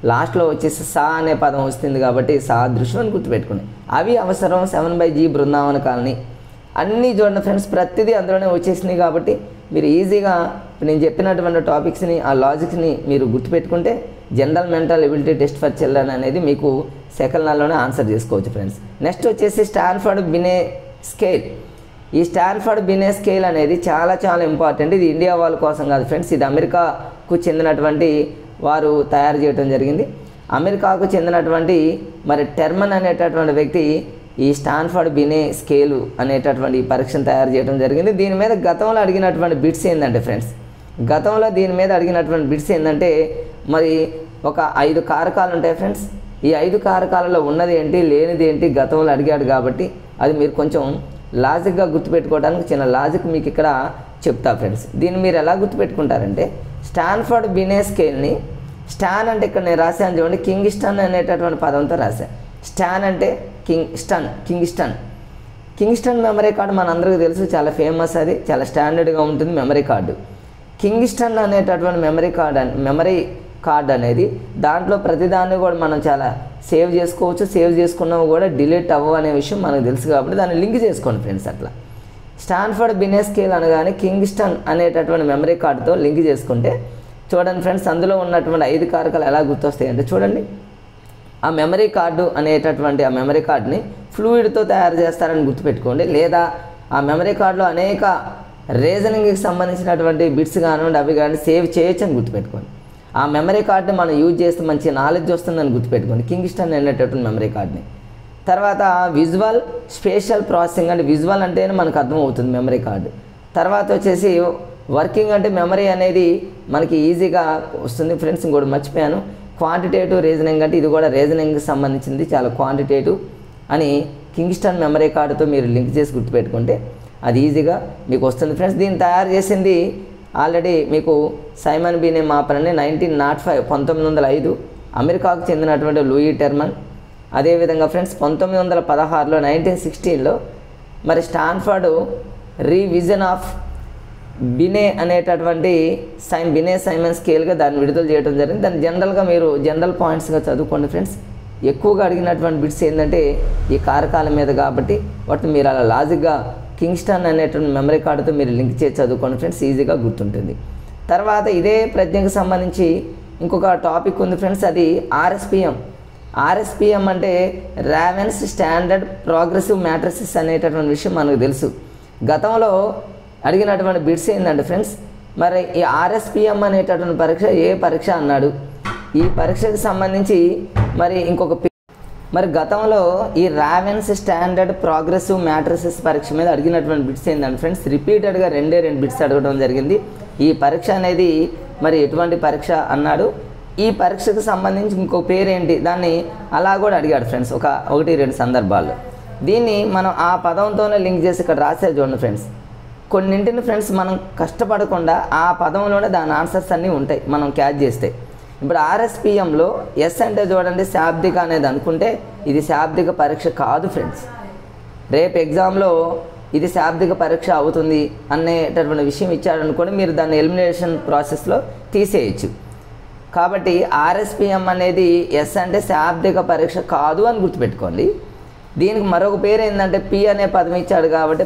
లాస్ట్లో వచ్చేసి సా అనే పదం వస్తుంది కాబట్టి సాదృశ్యం అని గుర్తుపెట్టుకోండి. అవి అవసరం 7/G బృందావన కాలనీ అన్నీ చూడండి ఫ్రెండ్స్, ప్రతిదీ అందులోనే వచ్చేసినాయి కాబట్టి మీరు ఈజీగా నేను చెప్పినటువంటి టాపిక్స్ని ఆ లాజిక్స్ని మీరు గుర్తుపెట్టుకుంటే general mental ability test for children అనేది మీకు సెకండ్ నెలలోనే ఆన్సర్ చేసుకోవచ్చు ఫ్రెండ్స్. నెక్స్ట్ వచ్చేసి స్టాన్ఫర్డ్ బినే స్కేల్. ఈ స్టాన్ఫర్డ్ బినే స్కేల్ అనేది చాలా చాలా ఇంపార్టెంట్. ఇది ఇండియా వాళ్ళ కోసం కాదు ఫ్రెండ్స్, ఇది అమెరికాకు చెందినటువంటి వారు తయారు చేయడం జరిగింది. అమెరికాకు చెందినటువంటి మరి టెర్మన్ అనేటటువంటి వ్యక్తి ఈ స్టాన్ఫర్డ్ బినే స్కేలు అనేటటువంటి ఈ పరీక్షను తయారు చేయడం జరిగింది. దీని మీద గతంలో అడిగినటువంటి బిట్స్ ఏంటంటే ఫ్రెండ్స్, మరి ఒక 5 కారకాలు ఉంటాయి ఫ్రెండ్స్. ఈ 5 కారకాలలో ఉన్నది ఏంటి లేనిది ఏంటి గతంలో అడిగాడు కాబట్టి అది మీరు కొంచెం లాజిక్గా గుర్తుపెట్టుకోవడానికి చిన్న లాజిక్ మీకు ఇక్కడ చెప్తా ఫ్రెండ్స్. దీన్ని మీరు ఎలా గుర్తుపెట్టుకుంటారంటే స్టాన్ఫర్డ్ బినే స్కేల్ని స్టాన్ అంటే ఇక్కడ నేను రాశాను చూడండి, కింగ్స్టన్ అనేటటువంటి పదంతో రాశాను. స్టాన్ అంటే కింగ్స్టన్ మెమరీ కార్డు మనందరికీ తెలుసు, చాలా ఫేమస్, అది చాలా స్టాండర్డ్గా ఉంటుంది మెమరీ కార్డు. కింగ్స్టన్ అనేటటువంటి మెమరీ కార్డ్ అనేది దాంట్లో ప్రతిదాన్ని కూడా మనం చాలా సేవ్ చేసుకోవచ్చు. సేవ్ చేసుకున్నవి కూడా డిలీట్ అవ్వవు అనే విషయం మనకు తెలుసు కాబట్టి దాన్ని లింక్ చేసుకోండి ఫ్రెండ్స్. అట్లా స్టాన్ఫర్డ్ బినే స్కేల్ అనగానే కింగ్స్టన్ అనేటటువంటి మెమరీ కార్డుతో లింక్ చేసుకుంటే చూడండి ఫ్రెండ్స్, అందులో ఉన్నటువంటి 5 కారకాలు ఎలా గుర్తొస్తాయి అంటే చూడండి, ఆ మెమరీ కార్డుని ఫ్లూయిడ్తో తయారు చేస్తారని గుర్తుపెట్టుకోండి. లేదా ఆ మెమరీ కార్డులో అనేక రీజనింగ్కి సంబంధించినటువంటి బిట్స్ కానివ్వండి అవి కానీ సేవ్ చేయొచ్చు అని గుర్తుపెట్టుకోండి. ఆ మెమరీ కార్డుని మనం యూజ్ చేస్తే మంచి నాలెడ్జ్ వస్తుందని గుర్తుపెట్టుకోండి కింగ్స్టన్ అనేటటువంటి మెమరీ కార్డుని. తర్వాత విజువల్ స్పేషియల్ ప్రాసెసింగ్ అంటే విజువల్ అంటేనే మనకు అర్థమవుతుంది మెమరీ కార్డు. తర్వాత వచ్చేసి వర్కింగ్ అంటే మెమరీ అనేది మనకి ఈజీగా వస్తుంది ఫ్రెండ్స్. ఇంకోటి మర్చిపోయాను, క్వాంటిటేటివ్ రీజనింగ్ అంటే ఇది కూడా రీజనింగ్కి సంబంధించింది, చాలా క్వాంటిటేటివ్ అని కింగ్స్టన్ మెమరీ కార్డుతో మీరు లింక్ చేసి గుర్తుపెట్టుకుంటే అది ఈజీగా మీకు వస్తుంది ఫ్రెండ్స్. దీన్ని తయారు చేసింది ఆల్రెడీ మీకు సైమన్ బినే మాపర్ అని 1905 అమెరికాకు చెందినటువంటి లూయి టెర్మన్. అదేవిధంగా ఫ్రెండ్స్ 1916లో 1916లో మరి స్టాన్ఫర్డ్ రీవిజన్ ఆఫ్ బినే అనేటటువంటి బినే సైమన్ స్కేల్గా దాన్ని విడుదల చేయడం జరిగింది. దాన్ని జనరల్గా మీరు జనరల్ పాయింట్స్గా చదువుకోండి ఫ్రెండ్స్. ఎక్కువగా అడిగినటువంటి బిట్స్ ఏంటంటే ఈ కారకాల మీద కాబట్టి వాటిని మీరు అలా లాజిక్గా కింగ్స్టన్ అనేటువంటి మెమరీ కార్డుతో మీరు లింక్ చేసి చదువుకోండి ఫ్రెండ్స్, ఈజీగా గుర్తుంటుంది. తర్వాత ఇదే ప్రజ్ఞకు సంబంధించి ఇంకొక టాపిక్ ఉంది ఫ్రెండ్స్, అది ఆర్ఎస్పిఎం అంటే రావెన్స్ స్టాండర్డ్ ప్రోగ్రెసివ్ మ్యాట్రిసెస్ అనేటటువంటి విషయం మనకు తెలుసు. గతంలో అడిగినటువంటి బిట్స్ ఏంటంటే ఫ్రెండ్స్, మరి ఈ ఆర్ఎస్పిఎం అనేటటువంటి పరీక్ష ఏ పరీక్ష అన్నాడు. ఈ పరీక్షకు సంబంధించి మరి గతంలో ఈ రావెన్స్ స్టాండర్డ్ ప్రోగ్రెసివ్ మ్యాట్రిసెస్ పరీక్ష మీద అడిగినటువంటి బిట్స్ ఏంటంటే ఫ్రెండ్స్, రిపీటెడ్గా 2 బిట్స్ అడగడం జరిగింది. ఈ పరీక్ష అనేది మరి ఎటువంటి పరీక్ష అన్నాడు, ఈ పరీక్షకు సంబంధించి ఇంకో పేరేంటి, దాన్ని అలా కూడా అడిగాడు ఫ్రెండ్స్ 1-2 సందర్భాల్లో. దీన్ని మనం ఆ పదంతోనే లింక్ చేసి ఇక్కడ రాసే చూడండి ఫ్రెండ్స్. కొన్నింటిని ఫ్రెండ్స్ మనం కష్టపడకుండా ఆ పదంలోనే దాని ఆన్సర్స్ అన్నీ ఉంటాయి మనం క్యాచ్ చేస్తే. ఇప్పుడు ఆర్ఎస్పిఎంలో ఎస్ అంటే చూడండి శాబ్దిక అనేది అనుకుంటే ఇది శాబ్దిక పరీక్ష కాదు ఫ్రెండ్స్. రేపు ఎగ్జామ్లో ఇది శాబ్దిక పరీక్ష అవుతుంది అనేటటువంటి విషయం ఇచ్చాడనుకోండి, మీరు దాన్ని ఎలిమినేషన్ ప్రాసెస్లో తీసేయచ్చు. కాబట్టి ఆర్ఎస్పిఎం అనేది ఎస్ అంటే శాబ్దిక పరీక్ష కాదు అని గుర్తుపెట్టుకోండి. దీనికి మరొక పేరు ఏంటంటే పి అనే పదం ఇచ్చాడు కాబట్టి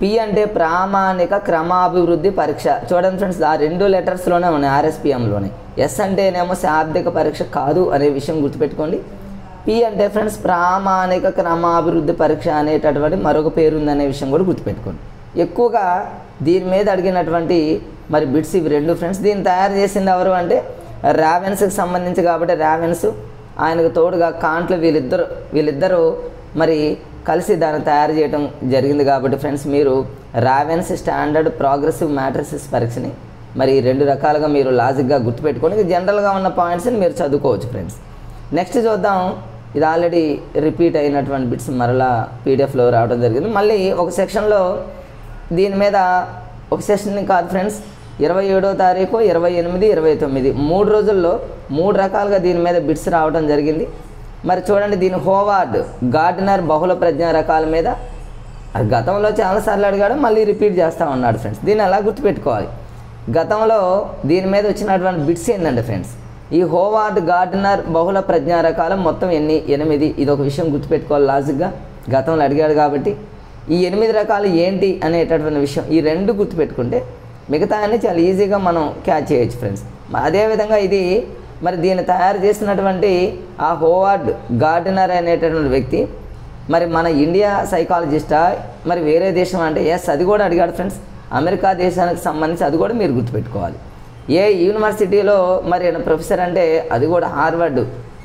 పి అంటే ప్రామాణిక క్రమాభివృద్ధి పరీక్ష. చూడండి ఫ్రెండ్స్, ఆ 2 లెటర్స్లోనే ఉన్నాయి ఆర్ఎస్పిఎంలోనే. ఎస్ అంటేనేమో శాబ్దిక పరీక్ష కాదు అనే విషయం గుర్తుపెట్టుకోండి. పి అంటే ఫ్రెండ్స్ ప్రామాణిక క్రమాభివృద్ధి పరీక్ష అనేటటువంటి మరొక పేరు ఉందనే విషయం కూడా గుర్తుపెట్టుకోండి. ఎక్కువగా దీని మీద అడిగినటువంటి మరి బిట్స్ ఇవి 2 ఫ్రెండ్స్. దీన్ని తయారు చేసింది ఎవరు అంటే రావెన్స్కి సంబంధించి కాబట్టి రావెన్స్, ఆయనకు తోడుగా కాంట్లు వీళ్ళిద్దరూ మరి కలిసి దాన్ని తయారు చేయడం జరిగింది. కాబట్టి ఫ్రెండ్స్ మీరు రావెన్స్ స్టాండర్డ్ ప్రోగ్రెసివ్ మ్యాట్రిసెస్ పరీక్షని మరి 2 రకాలుగా మీరు లాజిక్గా గుర్తుపెట్టుకోండి. జనరల్గా ఉన్న పాయింట్స్ని మీరు చదువుకోవచ్చు ఫ్రెండ్స్. నెక్స్ట్ చూద్దాం, ఇది ఆల్రెడీ రిపీట్ అయినటువంటి బిట్స్ మరలా పీడిఎఫ్లో రావడం జరిగింది. మళ్ళీ ఒక సెక్షన్లో దీని మీద ఒక సెషన్ కాదు ఫ్రెండ్స్, 27వ తారీఖు 28, 29 3 రోజుల్లో 3 రకాలుగా దీని మీద బిట్స్ రావడం జరిగింది. మరి చూడండి దీని హోవార్డ్ గార్డెనర్ బహుళ ప్రజ్ఞా రకాల మీద గతంలో చాలాసార్లు అడిగాడు, మళ్ళీ రిపీట్ చేస్తూ ఉన్నాడు ఫ్రెండ్స్. దీన్ని ఎలా గుర్తుపెట్టుకోవాలి? గతంలో దీని మీద వచ్చినటువంటి బిట్స్ ఏంటంటే ఫ్రెండ్స్, ఈ హోవార్డ్ గార్డెనర్ బహుళ ప్రజ్ఞా రకాలు మొత్తం 8. ఇది ఒక విషయం గుర్తుపెట్టుకోవాలి లాజిక్గా, గతంలో అడిగాడు కాబట్టి. ఈ 8 రకాలు ఏంటి అనేటటువంటి విషయం ఈ 2 గుర్తుపెట్టుకుంటే మిగతా అన్నీ చాలా ఈజీగా మనం క్యాచ్ చేయొచ్చు ఫ్రెండ్స్. అదేవిధంగా ఇది మరి దీన్ని తయారు చేసినటువంటి ఆ హోవార్డ్ గార్డెనర్ అనేటటువంటి వ్యక్తి మరి మన ఇండియా సైకాలజిస్టా మరి వేరే దేశం అంటే ఎస్ అది కూడా అడిగాడు ఫ్రెండ్స్. అమెరికా దేశానికి సంబంధించి అది కూడా మీరు గుర్తుపెట్టుకోవాలి. ఏ యూనివర్సిటీలో మరి ప్రొఫెసర్ అంటే అది కూడా హార్వర్డ్,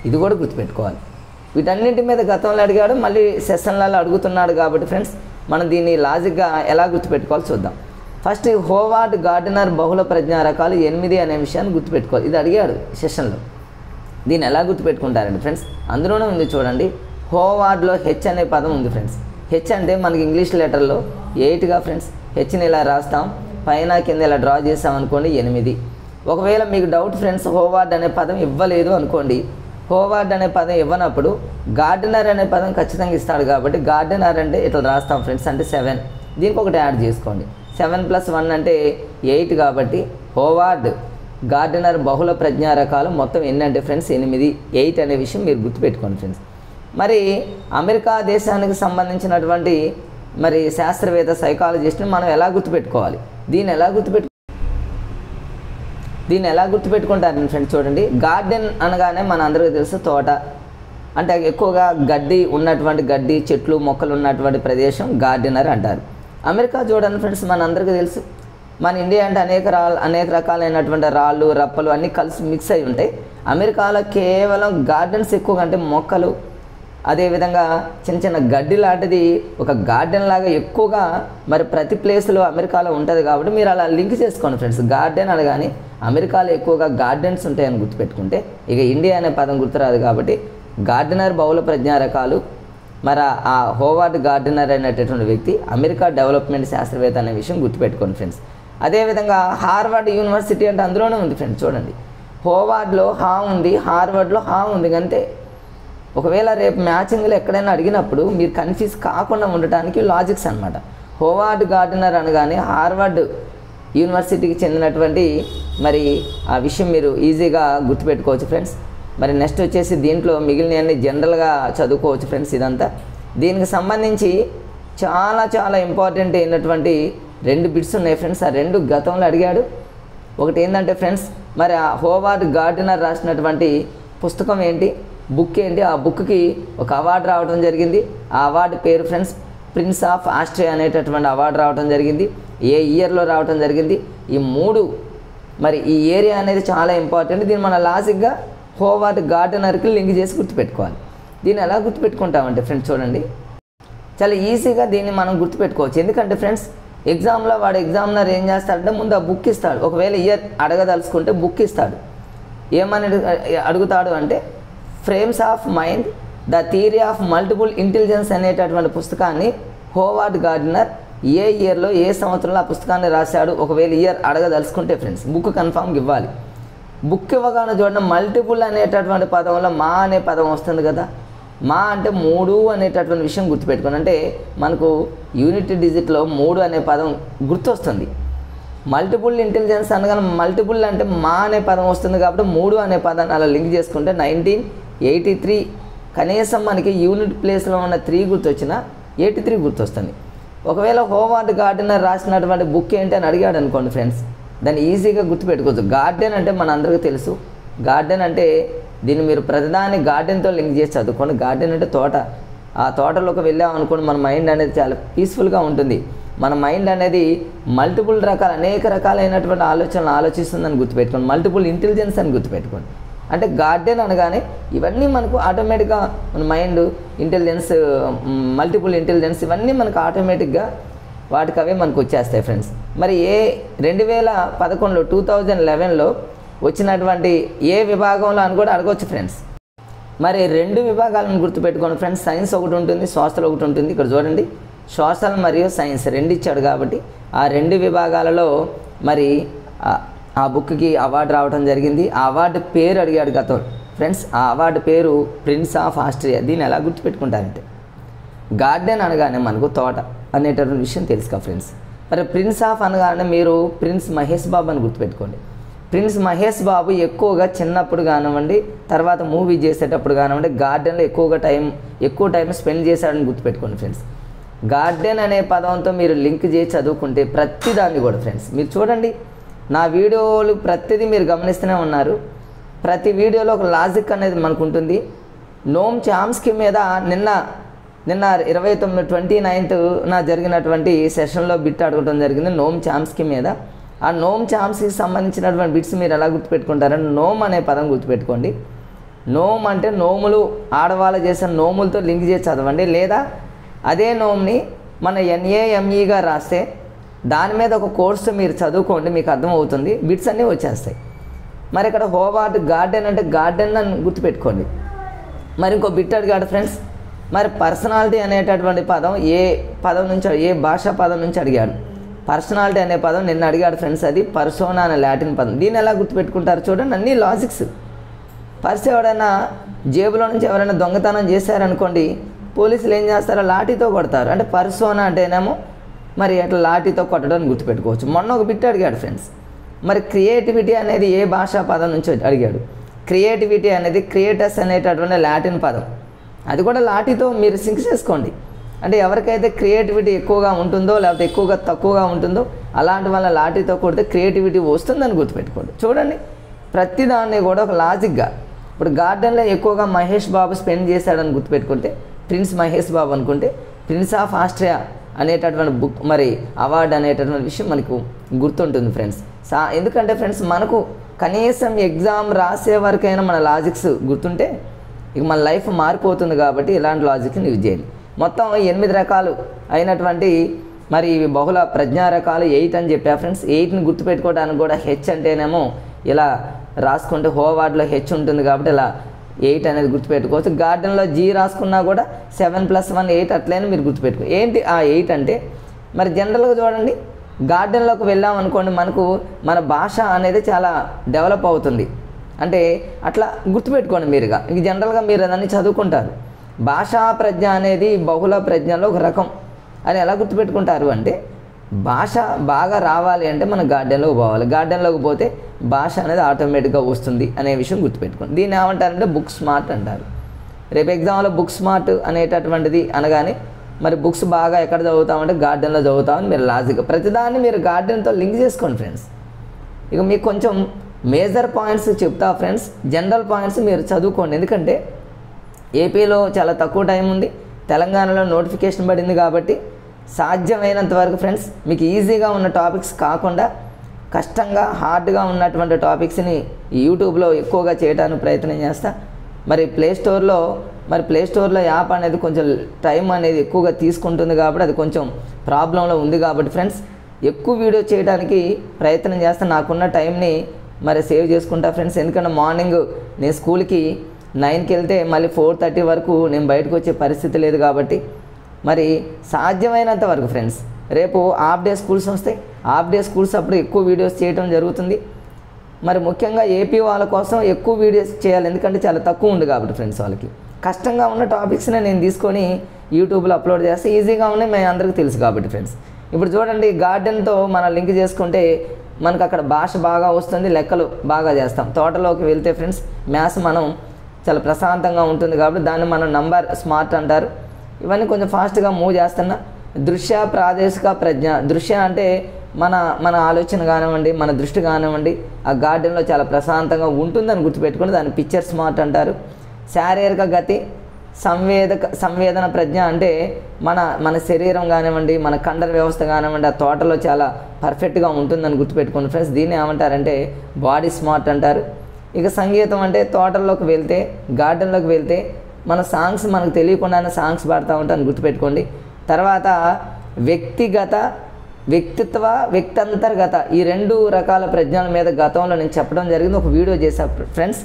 ఇది కూడా గుర్తుపెట్టుకోవాలి. వీటన్నింటి మీద గతంలో అడిగాడు, మళ్ళీ సెషన్లలో అడుగుతున్నాడు కాబట్టి ఫ్రెండ్స్ మనం దీన్ని లాజిక్గా ఎలా గుర్తుపెట్టుకోవాలో చూద్దాం. ఫస్ట్ హోవార్డ్ గార్డెనర్ బహుళ ప్రజ్ఞా రకాలు 8 అనే విషయాన్ని గుర్తుపెట్టుకోవాలి. ఇది అడిగాడు సెషన్లో. దీన్ని ఎలా గుర్తుపెట్టుకుంటారండి ఫ్రెండ్స్? అందులోనే ఉంది చూడండి, హోవార్డ్లో హెచ్ అనే పదం ఉంది ఫ్రెండ్స్. హెచ్ అంటే మనకి ఇంగ్లీష్ లెటర్లో 8గా ఫ్రెండ్స్. హెచ్ని ఇలా రాస్తాం, పైన కింద ఇలా డ్రా చేసాం అనుకోండి 8. ఒకవేళ మీకు డౌట్ ఫ్రెండ్స్ హోవార్డ్ అనే పదం ఇవ్వలేదు అనుకోండి, హోవార్డ్ అనే పదం ఇవ్వనప్పుడు గార్డెనర్ అనే పదం ఖచ్చితంగా ఇస్తాడు కాబట్టి గార్డెనర్ అంటే ఇట్లా రాస్తాం ఫ్రెండ్స్, అంటే 7. దీనికి ఒకటి యాడ్ చేసుకోండి, 7 + 1 అంటే 8 కాబట్టి హోవార్డ్ గార్డెనర్ బహుళ ప్రజ్ఞా రకాలు మొత్తం ఎన్ని అంటే ఫ్రెండ్స్ 8 అనే విషయం మీరు గుర్తుపెట్టుకోండి ఫ్రెండ్స్. మరి అమెరికా దేశానికి సంబంధించినటువంటి మరి శాస్త్రవేత్త సైకాలజిస్ట్ని మనం ఎలా గుర్తుపెట్టుకోవాలి? దీన్ని ఎలా గుర్తుపెట్టుకుంటారని ఫ్రెండ్స్ చూడండి. గార్డెన్ అనగానే మన అందరికీ తెలుసు తోట, అంటే ఎక్కువగా గడ్డి ఉన్నటువంటి గడ్డి చెట్లు మొక్కలు ఉన్నటువంటి ప్రదేశం గార్డెనర్ అంటారు. అమెరికా చూడండి ఫ్రెండ్స్ మన అందరికీ తెలుసు, మన ఇండియా అంటే అనేక రకాలైనటువంటి రాళ్ళు రప్పలు అన్నీ కలిసి మిక్స్ అయి ఉంటాయి. అమెరికాలో కేవలం గార్డెన్స్ ఎక్కువగా, అంటే మొక్కలు అదేవిధంగా చిన్న చిన్న గడ్డి లాంటిది ఒక గార్డెన్ లాగా ఎక్కువగా మరి ప్రతి ప్లేస్లో అమెరికాలో ఉంటుంది కాబట్టి మీరు అలా లింక్ చేసుకోండి ఫ్రెండ్స్. గార్డెన్ అనగానే అమెరికాలో ఎక్కువగా గార్డెన్స్ ఉంటాయని గుర్తుపెట్టుకుంటే ఇక ఇండియా అనే పదం గుర్తురాదు కాబట్టి గార్డెనర్ బహుళ ప్రజ్ఞా రకాలు మరి ఆ హోవార్డ్ గార్డెనర్ అనేటటువంటి వ్యక్తి అమెరికా డెవలప్మెంట్ శాస్త్రవేత్త అనే విషయం గుర్తుపెట్టుకోండి ఫ్రెండ్స్. అదేవిధంగా హార్వర్డ్ యూనివర్సిటీ అంటే అందులోనే ఉంది ఫ్రెండ్స్. చూడండి హోవార్డ్లో హా ఉంది, హార్వర్డ్లో హా ఉంది, అంతే. ఒకవేళ రేపు మ్యాచింగ్లో ఎక్కడైనా అడిగినప్పుడు మీరు కన్ఫ్యూజ్ కాకుండా ఉండటానికి లాజిక్స్ అనమాట. హోవార్డ్ గార్డెనర్ అనగానే హార్వర్డ్ యూనివర్సిటీకి చెందినటువంటి మరి ఆ విషయం మీరు ఈజీగా గుర్తుపెట్టుకోవచ్చు ఫ్రెండ్స్. మరి నెక్స్ట్ వచ్చేసి దీంట్లో మిగిలినవన్నీ జనరల్గా చదువుకోవచ్చు ఫ్రెండ్స్. ఇదంతా దీనికి సంబంధించి చాలా చాలా ఇంపార్టెంట్ అయినటువంటి 2 బిట్స్ ఉన్నాయి ఫ్రెండ్స్. ఆ 2 గతంలో అడిగాడు. ఒకటి ఏంటంటే ఫ్రెండ్స్ మరి ఆ హోవార్డ్ గార్డెనర్ రాసినటువంటి పుస్తకం ఏంటి, బుక్ ఏంటి, ఆ బుక్కి ఒక అవార్డు రావడం జరిగింది. ఆ అవార్డు పేరు ఫ్రెండ్స్ ప్రిన్స్ ఆఫ్ ఆస్ట్రియా అనేటటువంటి అవార్డు రావడం జరిగింది. ఏ ఇయర్లో రావడం జరిగింది? ఈ 3 మరి ఈ ఏరియా అనేది చాలా ఇంపార్టెంట్. దీన్ని మన లాజిక్గా హోవార్డ్ గార్డెనర్కి లింక్ చేసి గుర్తుపెట్టుకోవాలి. దీన్ని ఎలా గుర్తుపెట్టుకుంటామంటే ఫ్రెండ్స్ చూడండి చాలా ఈజీగా దీన్ని మనం గుర్తుపెట్టుకోవచ్చు. ఎందుకంటే ఫ్రెండ్స్ ఎగ్జామ్లో వాడు ఎగ్జామినర్ ఏం చేస్తాడంటే ముందు ఆ బుక్ ఇస్తాడు. ఒకవేళ ఇయర్ అడగదలుచుకుంటే బుక్ ఇస్తాడు. ఏమని అడుగుతాడు అంటే frames of mind the theory of multiple intelligence అనేటటువంటి పుస్తకాన్ని హోవార్డ్ గార్డెనర్ ఏ ఇయర్లో ఏ సంవత్సరంలో ఆ పుస్తకాన్ని రాశాడు. ఒకవేళ ఇయర్ అడగదలుచుకుంటే ఫ్రెండ్స్ బుక్ కన్ఫామ్గా ఇవ్వాలి. బుక్ ఇవ్వగానే చూడండి మల్టిపుల్ అనేటటువంటి పదంలో మా అనే పదం వస్తుంది కదా. మా అంటే 3 అనేటటువంటి విషయం గుర్తుపెట్టుకోండి. అంటే మనకు యూనిట్ డిజిట్లో 3 అనే పదం గుర్తొస్తుంది. మల్టిపుల్ ఇంటెలిజెన్స్ అనగానే మల్టిపుల్ అంటే మా అనే పదం వస్తుంది కాబట్టి 3 అనే పదాన్ని అలా లింక్ చేసుకుంటే 1983 కనీసం మనకి యూనిట్ ప్లేస్లో ఉన్న 3 గుర్తొచ్చినా 83 గుర్తొస్తుంది. ఒకవేళ హోవార్డ్ గార్డెనర్ రాసినటువంటి బుక్ ఏంటి అని అడిగాడు అనుకోండి ఫ్రెండ్స్ దాన్ని ఈజీగా గుర్తుపెట్టుకోవచ్చు. గార్డెన్ అంటే మన అందరికీ తెలుసు. గార్డెన్ అంటే దీన్ని మీరు ప్రతిదాన్ని గార్డెన్తో లింక్ చేసి చదువుకోండి. గార్డెన్ అంటే తోట. ఆ తోటలోకి వెళ్ళామనుకోండి మన మైండ్ అనేది చాలా పీస్ఫుల్గా ఉంటుంది. మన మైండ్ అనేది మల్టిపుల్ రకాల అనేక రకాలైనటువంటి ఆలోచనలు ఆలోచిస్తుందని గుర్తుపెట్టుకోండి. మల్టిపుల్ ఇంటెలిజెన్స్ అని గుర్తుపెట్టుకోండి. అంటే గార్డెన్ అనగానే ఇవన్నీ మనకు ఆటోమేటిక్గా మన మైండ్ ఇంటెలిజెన్స్ మల్టిపుల్ ఇంటెలిజెన్స్ ఇవన్నీ మనకు ఆటోమేటిక్గా వాటికి అవే మనకు వచ్చేస్తాయి ఫ్రెండ్స్. మరి 2011 2011లో వచ్చినటువంటి ఏ విభాగంలో అని కూడా అడగవచ్చు ఫ్రెండ్స్. మరి 2 విభాగాలను గుర్తుపెట్టుకోండి ఫ్రెండ్స్. సైన్స్ ఒకటి ఉంటుంది, సోషల్ ఒకటి ఉంటుంది. ఇక్కడ చూడండి సోషల్ మరియు సైన్స్ 2 ఇచ్చాడు కాబట్టి ఆ 2 విభాగాలలో మరి ఆ బుక్కి అవార్డు రావడం జరిగింది. ఆ అవార్డు పేరు అడిగాడు గతం ఫ్రెండ్స్ ఆ అవార్డు పేరు ప్రిన్స్ ఆఫ్ ఆస్ట్రియా. దీన్ని ఎలా గుర్తుపెట్టుకుంటారంటే గార్డెన్ అనగానే మనకు తోట అనేటటువంటి విషయం తెలుసు కదా ఫ్రెండ్స్. మరి ప్రిన్స్ ఆఫ్ అనగానే మీరు ప్రిన్స్ మహేష్ బాబు అని గుర్తుపెట్టుకోండి. ప్రిన్స్ మహేష్ బాబు ఎక్కువగా చిన్నప్పుడు కానివ్వండి, తర్వాత మూవీ చేసేటప్పుడు కానివ్వండి, గార్డెన్లో ఎక్కువ టైం స్పెండ్ చేశాడని గుర్తుపెట్టుకోండి ఫ్రెండ్స్. గార్డెన్ అనే పదంతో మీరు లింక్ చేసి చదువుకుంటే ప్రతిదాన్ని కూడా ఫ్రెండ్స్ మీరు చూడండి, నా వీడియోలు ప్రతిదీ మీరు గమనిస్తూనే ఉన్నారు. ప్రతి వీడియోలో ఒక లాజిక్ అనేది మనకు ఉంటుంది. నోమ్ చామ్స్కీ మీద నిన్న 29th జరిగినటువంటి సెషన్లో బిట్ అడగడం జరిగింది నోమ్ చామ్స్కీ మీద. ఆ నోమ్ చామ్స్కీకి సంబంధించినటువంటి బిట్స్ మీరు ఎలా గుర్తుపెట్టుకుంటారని నోమ్ అనే పదం గుర్తుపెట్టుకోండి. నోమ్ అంటే నోములు, ఆడవాళ్ళు చేసిన నోములతో లింక్ చేసి చదవండి. లేదా అదే నోమ్ని మన NAMEగా రాస్తే దాని మీద ఒక కోర్సు మీరు చదువుకోండి, మీకు అర్థమవుతుంది, బిట్స్ అన్నీ వచ్చేస్తాయి. మరి ఇక్కడ హోవార్డ్ గార్డెన్ అంటే గార్డెన్ అని గుర్తుపెట్టుకోండి. మరి ఇంకో బిట్ అడిగాడు ఫ్రెండ్స్, మరి పర్సనాలిటీ అనేటటువంటి పదం ఏ భాషా పదం నుంచి అడిగాడు. పర్సనాలిటీ అనే పదం నిన్న అడిగాడు ఫ్రెండ్స్, అది పర్సోనా అనే లాటిన్ పదం. దీన్ని ఎలా గుర్తుపెట్టుకుంటారు చూడండి, అన్ని లాజిక్స్. ఎవరైనా జేబులో నుంచి ఎవరైనా దొంగతనం చేశారనుకోండి, పోలీసులు ఏం చేస్తారో లాఠీతో కొడతారు. అంటే పర్సోనా అంటేనేమో మరి అట్లా లాఠీతో కొట్టడానికి గుర్తుపెట్టుకోవచ్చు. మొన్న ఒక బిట్ అడిగాడు ఫ్రెండ్స్, మరి క్రియేటివిటీ అనేది ఏ భాషా పదం నుంచి అడిగాడు. క్రియేటివిటీ అనేది క్రియేటర్స్ అనేటటువంటి లాటిన్ పదం, అది కూడా లాఠీతో మీరు సింక్ చేసుకోండి. అంటే ఎవరికైతే క్రియేటివిటీ ఎక్కువగా ఉంటుందో లేకపోతే తక్కువగా ఉంటుందో అలాంటి వాళ్ళ లాఠీతో కొడితే క్రియేటివిటీ వస్తుందని గుర్తుపెట్టుకోండి. చూడండి ప్రతిదాన్ని కూడా ఒక లాజిక్గా. ఇప్పుడు గార్డెన్లో ఎక్కువగా మహేష్ బాబు స్పెండ్ చేశాడని గుర్తుపెట్టుకుంటే ప్రిన్స్ మహేష్ బాబు అనుకుంటే ప్రిన్స్ ఆఫ్ ఆస్ట్రియా అనేటటువంటి బుక్ మరి అవార్డు అనేటటువంటి విషయం మనకు గుర్తుంటుంది ఫ్రెండ్స్. ఎందుకంటే ఫ్రెండ్స్ మనకు కనీసం ఎగ్జామ్ రాసే వరకైనా మన లాజిక్స్ గుర్తుంటే ఇక మన లైఫ్ మారిపోతుంది. కాబట్టి ఇలాంటి లాజిక్ని యూజ్ చేయాలి. మొత్తం 8 రకాలు అయినటువంటి మరి ఇవి బహుళ ప్రజ్ఞా రకాలు 8 అని చెప్పా ఫ్రెండ్స్. 8ని గుర్తుపెట్టుకోవడానికి కూడా హెచ్ అంటేనేమో ఇలా రాసుకుంటే హోవార్డ్లో హెచ్ ఉంటుంది కాబట్టి ఇలా 8 అనేది గుర్తుపెట్టుకోవచ్చు. గార్డెన్లో G రాసుకున్నా కూడా 7 + 1 8 అట్లనే మీరు గుర్తుపెట్టుకో. ఏంటి ఆ 8 అంటే మరి జనరల్గా చూడండి, గార్డెన్లోకి వెళ్ళాం అనుకోండి, మనకు మన భాష అనేది చాలా డెవలప్ అవుతుంది. అంటే అట్లా గుర్తుపెట్టుకోండి మీరుగా. ఇంక జనరల్గా మీరు అదన్నీ చదువుకుంటారు. భాషా ప్రజ్ఞ అనేది బహుళ ప్రజ్ఞలో ఒక రకం అని ఎలా గుర్తుపెట్టుకుంటారు అంటే భాష బాగా రావాలి అంటే మనం గార్డెన్లోకి పోవాలి. గార్డెన్లోకి పోతే భాష అనేది ఆటోమేటిక్గా వస్తుంది అనే విషయం గుర్తుపెట్టుకోండి. దీన్ని ఏమంటారంటే బుక్ స్మార్ట్ అంటారు. రేపు ఎగ్జామ్లో బుక్ స్మార్ట్ అనేటటువంటిది అనగానే మరి బుక్స్ బాగా ఎక్కడ చదువుతామంటే గార్డెన్లో చదువుతామని మీరు లాజిక్. ప్రతిదాన్ని మీరు గార్డెన్తో లింక్ చేసుకోండి ఫ్రెండ్స్. ఇక మీకు కొంచెం మేజర్ పాయింట్స్ చెప్తా ఫ్రెండ్స్, జనరల్ పాయింట్స్ మీరు చదువుకోండి. ఎందుకంటే ఏపీలో చాలా తక్కువ టైం ఉంది, తెలంగాణలో నోటిఫికేషన్ పడింది కాబట్టి సాధ్యమైనంత వరకు ఫ్రెండ్స్ మీకు ఈజీగా ఉన్న టాపిక్స్ కాకుండా కష్టంగా హార్డ్గా ఉన్నటువంటి టాపిక్స్ని యూట్యూబ్లో ఎక్కువగా చేయడానికి ప్రయత్నం చేస్తా. మరి ప్లేస్టోర్లో యాప్ అనేది కొంచెం టైం అనేది ఎక్కువగా తీసుకుంటుంది కాబట్టి అది కొంచెం ప్రాబ్లంలో ఉంది కాబట్టి ఫ్రెండ్స్ ఎక్కువ వీడియో చేయడానికి ప్రయత్నం చేస్తా. నాకున్న టైంని మరి సేవ్ చేసుకుంటా ఫ్రెండ్స్. ఎందుకంటే మార్నింగ్ నేను స్కూల్కి 9కి వెళ్తే మళ్ళీ 4:30 వరకు నేను బయటకు వచ్చే పరిస్థితి లేదు కాబట్టి మరి సాధ్యమైనంత వరకు ఫ్రెండ్స్ రేపు హాఫ్ డే స్కూల్స్ వస్తాయి. హాఫ్ డే స్కూల్స్ అప్పుడు ఎక్కువ వీడియోస్ చేయడం జరుగుతుంది. మరి ముఖ్యంగా ఏపీ వాళ్ళ కోసం ఎక్కువ వీడియోస్ చేయాలి, ఎందుకంటే చాలా తక్కువ ఉంది కాబట్టి ఫ్రెండ్స్ వాళ్ళకి కష్టంగా ఉన్న టాపిక్స్ని నేను తీసుకొని యూట్యూబ్లో అప్లోడ్ చేస్తే ఈజీగా ఉన్నాయి, మేము అందరికీ తెలుసు కాబట్టి ఫ్రెండ్స్. ఇప్పుడు చూడండి గార్డెన్తో మనం లింక్ చేసుకుంటే మనకు అక్కడ భాష బాగా వస్తుంది, లెక్కలు బాగా చేస్తాం. తోటలోకి వెళ్తే ఫ్రెండ్స్ మ్యాథ్స్ మనం చాలా ప్రశాంతంగా ఉంటుంది కాబట్టి దాన్ని మనం నంబర్ స్మార్ట్ అంటారు. ఇవన్నీ కొంచెం ఫాస్ట్గా మూవ్ చేస్తున్నా. దృశ్య ప్రాదేశిక ప్రజ్ఞ. దృశ్య అంటే మన ఆలోచన కానివ్వండి, మన దృష్టి కానివ్వండి ఆ గార్డెన్లో చాలా ప్రశాంతంగా ఉంటుందని గుర్తుపెట్టుకుని దాన్ని పిక్చర్ స్మార్ట్ అంటారు. శారీరక గతి సంవేదన ప్రజ్ఞ అంటే మన శరీరం కానివ్వండి, మన కండర వ్యవస్థ కానివ్వండి ఆ తోటలో చాలా పర్ఫెక్ట్గా ఉంటుందని గుర్తుపెట్టుకోండి ఫ్రెండ్స్. దీన్ని ఏమంటారంటే బాడీ స్మార్ట్ అంటారు. ఇక సంగీతం అంటే తోటల్లోకి వెళ్తే గార్డెన్లోకి వెళ్తే మన సాంగ్స్ మనకు తెలియకుండానే సాంగ్స్ పాడుతూ ఉంటాను గుర్తుపెట్టుకోండి. తర్వాత వ్యక్తిత్వ వ్యక్తంతర్గత ఈ 2 రకాల ప్రజ్ఞల మీద గతంలో నేను చెప్పడం జరిగింది, ఒక వీడియో చేశా ఫ్రెండ్స్.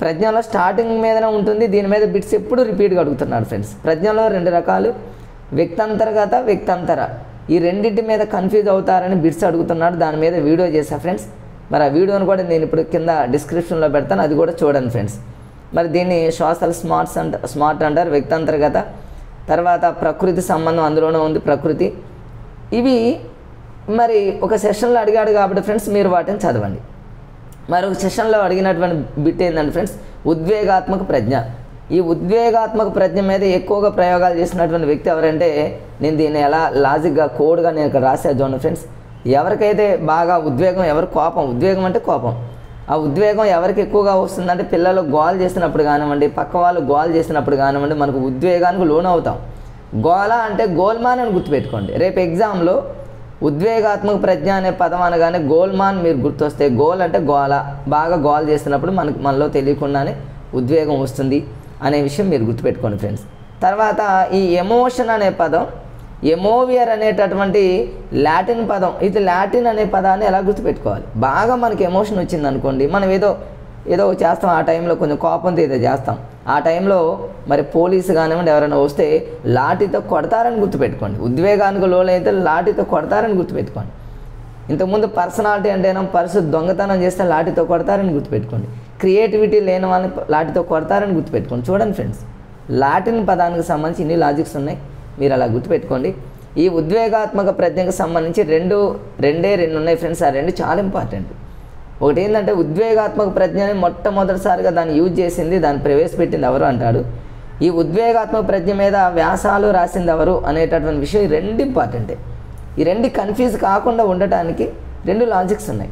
ప్రజ్ఞలో స్టార్టింగ్ మీదనే ఉంటుంది, దీని మీద బిట్స్ ఎప్పుడు రిపీట్గా అడుగుతున్నాడు ఫ్రెండ్స్. ప్రజ్ఞలో 2 రకాలు, వ్యక్తంతర్గత వ్యక్తంతర. ఈ రెండింటి మీద కన్ఫ్యూజ్ అవుతారని బిట్స్ అడుగుతున్నాడు, దాని మీద వీడియో చేశా ఫ్రెండ్స్. మరి ఆ వీడియోని కూడా నేను ఇప్పుడు కింద డిస్క్రిప్షన్లో పెడతాను, అది కూడా చూడండి ఫ్రెండ్స్. మరి దీన్ని సోషల్ స్మార్ట్ అంటారు, వ్యక్తి అంతర్గత, తర్వాత ప్రకృతి సంబంధం అందులోనే ఉంది ప్రకృతి. ఇవి మరి ఒక సెషన్లో అడిగాడు కాబట్టి ఫ్రెండ్స్ మీరు వాటిని చదవండి. మరి ఒక సెషన్లో అడిగినటువంటి బిట్ ఏంటంటే ఫ్రెండ్స్ ఉద్వేగాత్మక ప్రజ్ఞ. ఈ ఉద్వేగాత్మక ప్రజ్ఞ మీద ఎక్కువగా ప్రయోగాలు చేసినటువంటి వ్యక్తి ఎవరంటే, నేను దీన్ని ఎలా లాజిక్గా కోడ్గా నేను ఇక్కడ రాశాను చూడండి ఫ్రెండ్స్. ఎవరికైతే బాగా ఉద్వేగం, ఎవరు కోపం, ఉద్వేగం అంటే కోపం, ఆ ఉద్వేగం ఎవరికి ఎక్కువగా వస్తుందంటే పిల్లలు గోల్ చేసినప్పుడు కానివ్వండి, పక్క వాళ్ళు గోల్ చేసినప్పుడు కానివ్వండి మనకు ఉద్వేగానికి లోన్ అవుతాం. గోల అంటే గోల్మాన్ అని గుర్తుపెట్టుకోండి. రేపు ఎగ్జామ్లో ఉద్వేగాత్మక ప్రజ్ఞ అనే పదం అనగానే గోల్మాన్ మీరు గుర్తొస్తే, గోల్ అంటే గోల, బాగా గోల్ చేసినప్పుడు మనలో తెలియకుండానే ఉద్వేగం వస్తుంది అనే విషయం మీరు గుర్తుపెట్టుకోండి ఫ్రెండ్స్. తర్వాత ఈ ఎమోషన్ అనే పదం, ఎమోవియర్ అనేటటువంటి లాటిన్ పదం. ఇది లాటిన్ అనే పదాన్ని ఎలా గుర్తుపెట్టుకోవాలి? బాగా మనకి ఎమోషన్ వచ్చింది అనుకోండి, మనం ఏదో చేస్తాం, ఆ టైంలో కొంచెం కోపంతో ఏదో చేస్తాం, ఆ టైంలో మరి పోలీసు కానివ్వండి ఎవరైనా వస్తే లాఠీతో కొడతారని గుర్తుపెట్టుకోండి. ఉద్వేగానికి లోనైతే లాఠీతో కొడతారని గుర్తుపెట్టుకోండి. ఇంతకుముందు పర్సనాలిటీ అంటేనో పర్సు దొంగతనం చేస్తే లాఠీతో కొడతారని గుర్తుపెట్టుకోండి. క్రియేటివిటీ లేని వాళ్ళని లాఠీతో కొడతారని గుర్తుపెట్టుకోండి. చూడండి ఫ్రెండ్స్, లాటిన్ పదానికి సంబంధించి ఇన్ని లాజిక్స్ ఉన్నాయి, మీరు అలా గుర్తుపెట్టుకోండి. ఈ ఉద్వేగాత్మక ప్రజ్ఞకు సంబంధించి రెండు ఉన్నాయి ఫ్రెండ్స్. ఆ రెండు చాలా ఇంపార్టెంట్. ఒకటి ఏంటంటే ఉద్వేగాత్మక ప్రజ్ఞని మొట్టమొదటిసారిగా దాన్ని యూజ్ చేసింది, దాన్ని ప్రవేశపెట్టింది ఎవరు అంటాడు. ఈ ఉద్వేగాత్మక ప్రజ్ఞ మీద వ్యాసాలు రాసింది ఎవరు అనేటటువంటి విషయం, ఈ రెండు ఇంపార్టెంటే. ఈ రెండు కన్ఫ్యూజ్ కాకుండా ఉండటానికి రెండు లాజిక్స్ ఉన్నాయి.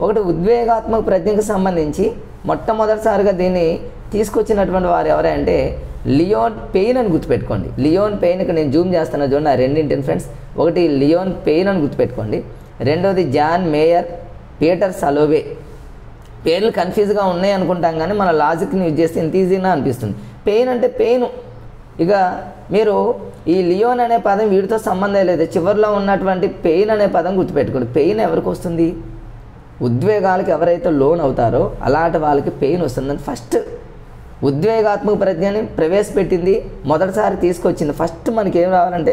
ఒకటి ఉద్వేగాత్మక ప్రజ్ఞకు సంబంధించి మొట్టమొదటిసారిగా దీన్ని తీసుకొచ్చినటువంటి వారు ఎవరంటే లియోన్ పెయిన్ అని గుర్తుపెట్టుకోండి. లియోన్ పెయిన్కి నేను జూమ్ చేస్తాను చూడండి ఆ రెండింటిని ఫ్రెండ్స్. ఒకటి లియోన్ పెయిన్ అని గుర్తుపెట్టుకోండి, రెండోది జాన్ మేయర్, పీటర్ సలోవే. పేర్లు కన్ఫ్యూజ్గా ఉన్నాయి అనుకుంటాం కానీ మన లాజిక్ని యూజ్ చేస్తే ఇంత ఈజీగా అనిపిస్తుంది. పెయిన్ అంటే పెయిన్. ఇక మీరు ఈ లియోన్ అనే పదం వీటితో సంబంధం లేదు, చివరిలో ఉన్నటువంటి పెయిన్ అనే పదం గుర్తుపెట్టుకోండి. పెయిన్ ఎవరికి వస్తుంది? ఉద్వేగాలకు ఎవరైతే లోన్ అవుతారో అలాంటి వాళ్ళకి పెయిన్ వస్తుందని ఫస్ట్ ఉద్వేగాత్మక ప్రజ్ఞని ప్రవేశపెట్టింది, మొదటిసారి తీసుకొచ్చింది. ఫస్ట్ మనకి ఏం రావాలంటే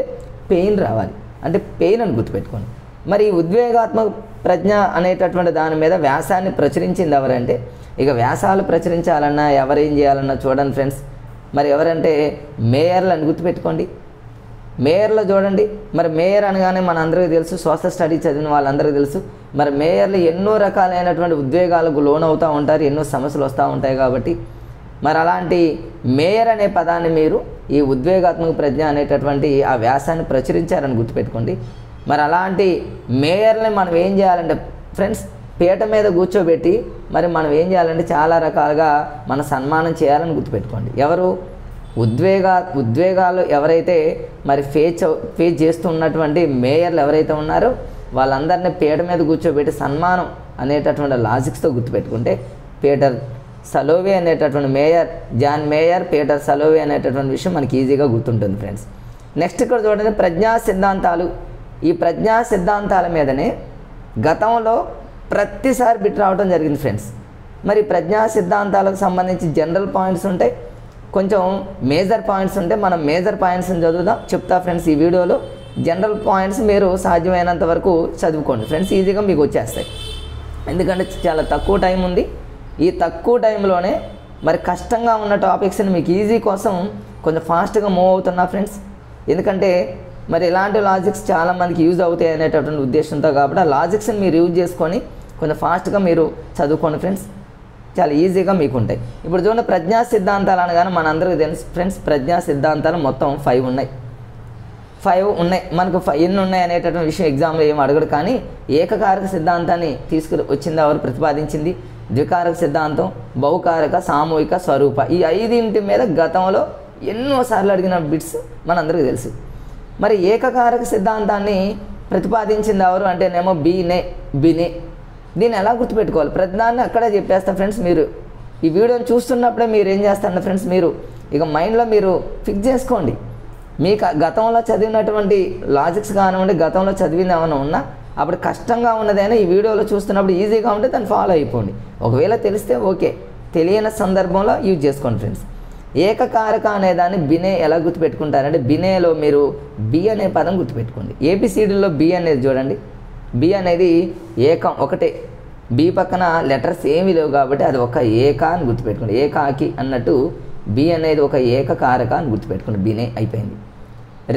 పెయిన్ రావాలి, అంటే పెయిన్ అని గుర్తుపెట్టుకోండి. మరి ఈ ఉద్వేగాత్మక ప్రజ్ఞ అనేటటువంటి దాని మీద వ్యాసాన్ని ప్రచురించింది ఎవరంటే, ఇక వ్యాసాలు ప్రచురించాలన్నా ఎవరేం చేయాలన్నా చూడండి ఫ్రెండ్స్, మరి ఎవరంటే మేయర్లు అని గుర్తుపెట్టుకోండి. మేయర్లో చూడండి, మరి మేయర్ అనగానే మన అందరికీ తెలుసు, సోషల్ స్టడీస్ చదివిన వాళ్ళందరికీ తెలుసు. మరి మేయర్లు ఎన్నో రకాలైనటువంటి ఉద్వేగాలకు లోన్ అవుతూ ఉంటారు, ఎన్నో సమస్యలు వస్తూ ఉంటాయి. కాబట్టి మరి అలాంటి మేయర్ అనే పదాన్ని మీరు ఈ ఉద్వేగాత్మక ప్రజ్ఞ అనేటటువంటి ఆ వ్యాసాన్ని ప్రచురించారని గుర్తుపెట్టుకోండి. మరి అలాంటి మేయర్ని మనం ఏం చేయాలంటే ఫ్రెండ్స్, పీట మీద కూర్చోబెట్టి మరి మనం ఏం చేయాలంటే చాలా రకాలుగా మన సన్మానం చేయాలని గుర్తుపెట్టుకోండి. ఎవరు? ఉద్వేగాలు ఎవరైతే మరి ఫేస్ చేస్తున్నటువంటి మేయర్లు ఎవరైతే ఉన్నారో వాళ్ళందరినీ పీట మీద కూర్చోబెట్టి సన్మానం అనేటటువంటి లాజిక్స్తో గుర్తుపెట్టుకుంటే పీటర్ సలోవే అనేటటువంటి Mayer, John Mayer, Peter Salovey అనేటటువంటి విషయం మనకి ఈజీగా గుర్తుంటుంది ఫ్రెండ్స్. నెక్స్ట్ ఇక్కడ చూడండి ప్రజ్ఞా సిద్ధాంతాలు. ఈ ప్రజ్ఞా సిద్ధాంతాల మీదనే గతంలో ప్రతిసారి బిట్ రావడం జరిగింది ఫ్రెండ్స్. మరి ప్రజ్ఞా సిద్ధాంతాలకు సంబంధించి జనరల్ పాయింట్స్ ఉంటాయి, కొంచెం మేజర్ పాయింట్స్ ఉంటాయి. మనం మేజర్ పాయింట్స్ని చదువుదాం, చెప్తా ఫ్రెండ్స్ ఈ వీడియోలో. జనరల్ పాయింట్స్ మీరు సాధ్యమైనంత వరకు చదువుకోండి ఫ్రెండ్స్, ఈజీగా మీకు వచ్చేస్తాయి. ఎందుకంటే చాలా తక్కువ టైం ఉంది. ఈ తక్కువ టైంలోనే మరి కష్టంగా ఉన్న టాపిక్స్ని మీకు ఈజీ కోసం కొంచెం ఫాస్ట్గా మూవ్ అవుతున్నా ఫ్రెండ్స్. ఎందుకంటే మరి ఇలాంటి లాజిక్స్ చాలామందికి యూజ్ అవుతాయి అనేటటువంటి ఉద్దేశంతో, కాబట్టి ఆ లాజిక్స్ని మీరు యూజ్ చేసుకొని కొంచెం ఫాస్ట్గా మీరు చదువుకోండి ఫ్రెండ్స్, చాలా ఈజీగా మీకు ఉంటాయి. ఇప్పుడు చూడండి ప్రజ్ఞా సిద్ధాంతాలు అనగానే మనందరికీ తెలుసు ఫ్రెండ్స్, ప్రజ్ఞా సిద్ధాంతాలు మొత్తం 5 ఉన్నాయి. మనకు ఎన్ని ఉన్నాయి అనేటటువంటి విషయం ఎగ్జామ్లో ఏం అడగడు. కానీ ఏకకారక సిద్ధాంతాన్ని వచ్చింది ఎవరు ప్రతిపాదించింది? ద్వికారక సిద్ధాంతం, బహుకారక, సామూహిక, స్వరూప. ఈ 5 మీద గతంలో ఎన్నోసార్లు అడిగిన బిట్స్ మనందరికీ తెలుసు. మరి ఏకకారక సిద్ధాంతాన్ని ప్రతిపాదించింది ఎవరు అంటేనేమో బినే. దీన్ని ఎలా గుర్తుపెట్టుకోవాలి? ప్రతిదాన్ని అక్కడే చెప్పేస్తా ఫ్రెండ్స్. మీరు ఈ వీడియోని చూస్తున్నప్పుడే మీరు ఏం చేస్తారంటే ఫ్రెండ్స్, మీరు ఇక మైండ్లో మీరు ఫిక్స్ చేసుకోండి. మీకు గతంలో చదివినటువంటి లాజిక్స్ కానివ్వండి, గతంలో చదివిన ఏమైనా ఉన్నా అప్పుడు కష్టంగా ఉన్నదైనా ఈ వీడియోలో చూస్తున్నప్పుడు ఈజీగా ఉంటే దాన్ని ఫాలో అయిపోండి. ఒకవేళ తెలిస్తే ఓకే, తెలియని సందర్భంలో యూజ్ చేసుకోండి ఫ్రెండ్స్. ఏకకారక అనేదాన్ని బినే ఎలా గుర్తుపెట్టుకుంటారంటే, బినేలో మీరు బి అనే పదం గుర్తుపెట్టుకోండి. ఏబిసిడీలో బి అనేది చూడండి, బి అనేది ఏకం ఒకటే, బి పక్కన లెటర్స్ ఏమీ లేవు కాబట్టి అది ఒక ఏక అని గుర్తుపెట్టుకోండి. ఏకాకి అన్నట్టు బి అనేది ఒక ఏకకారక అని గుర్తుపెట్టుకోండి. బినే అయిపోయింది.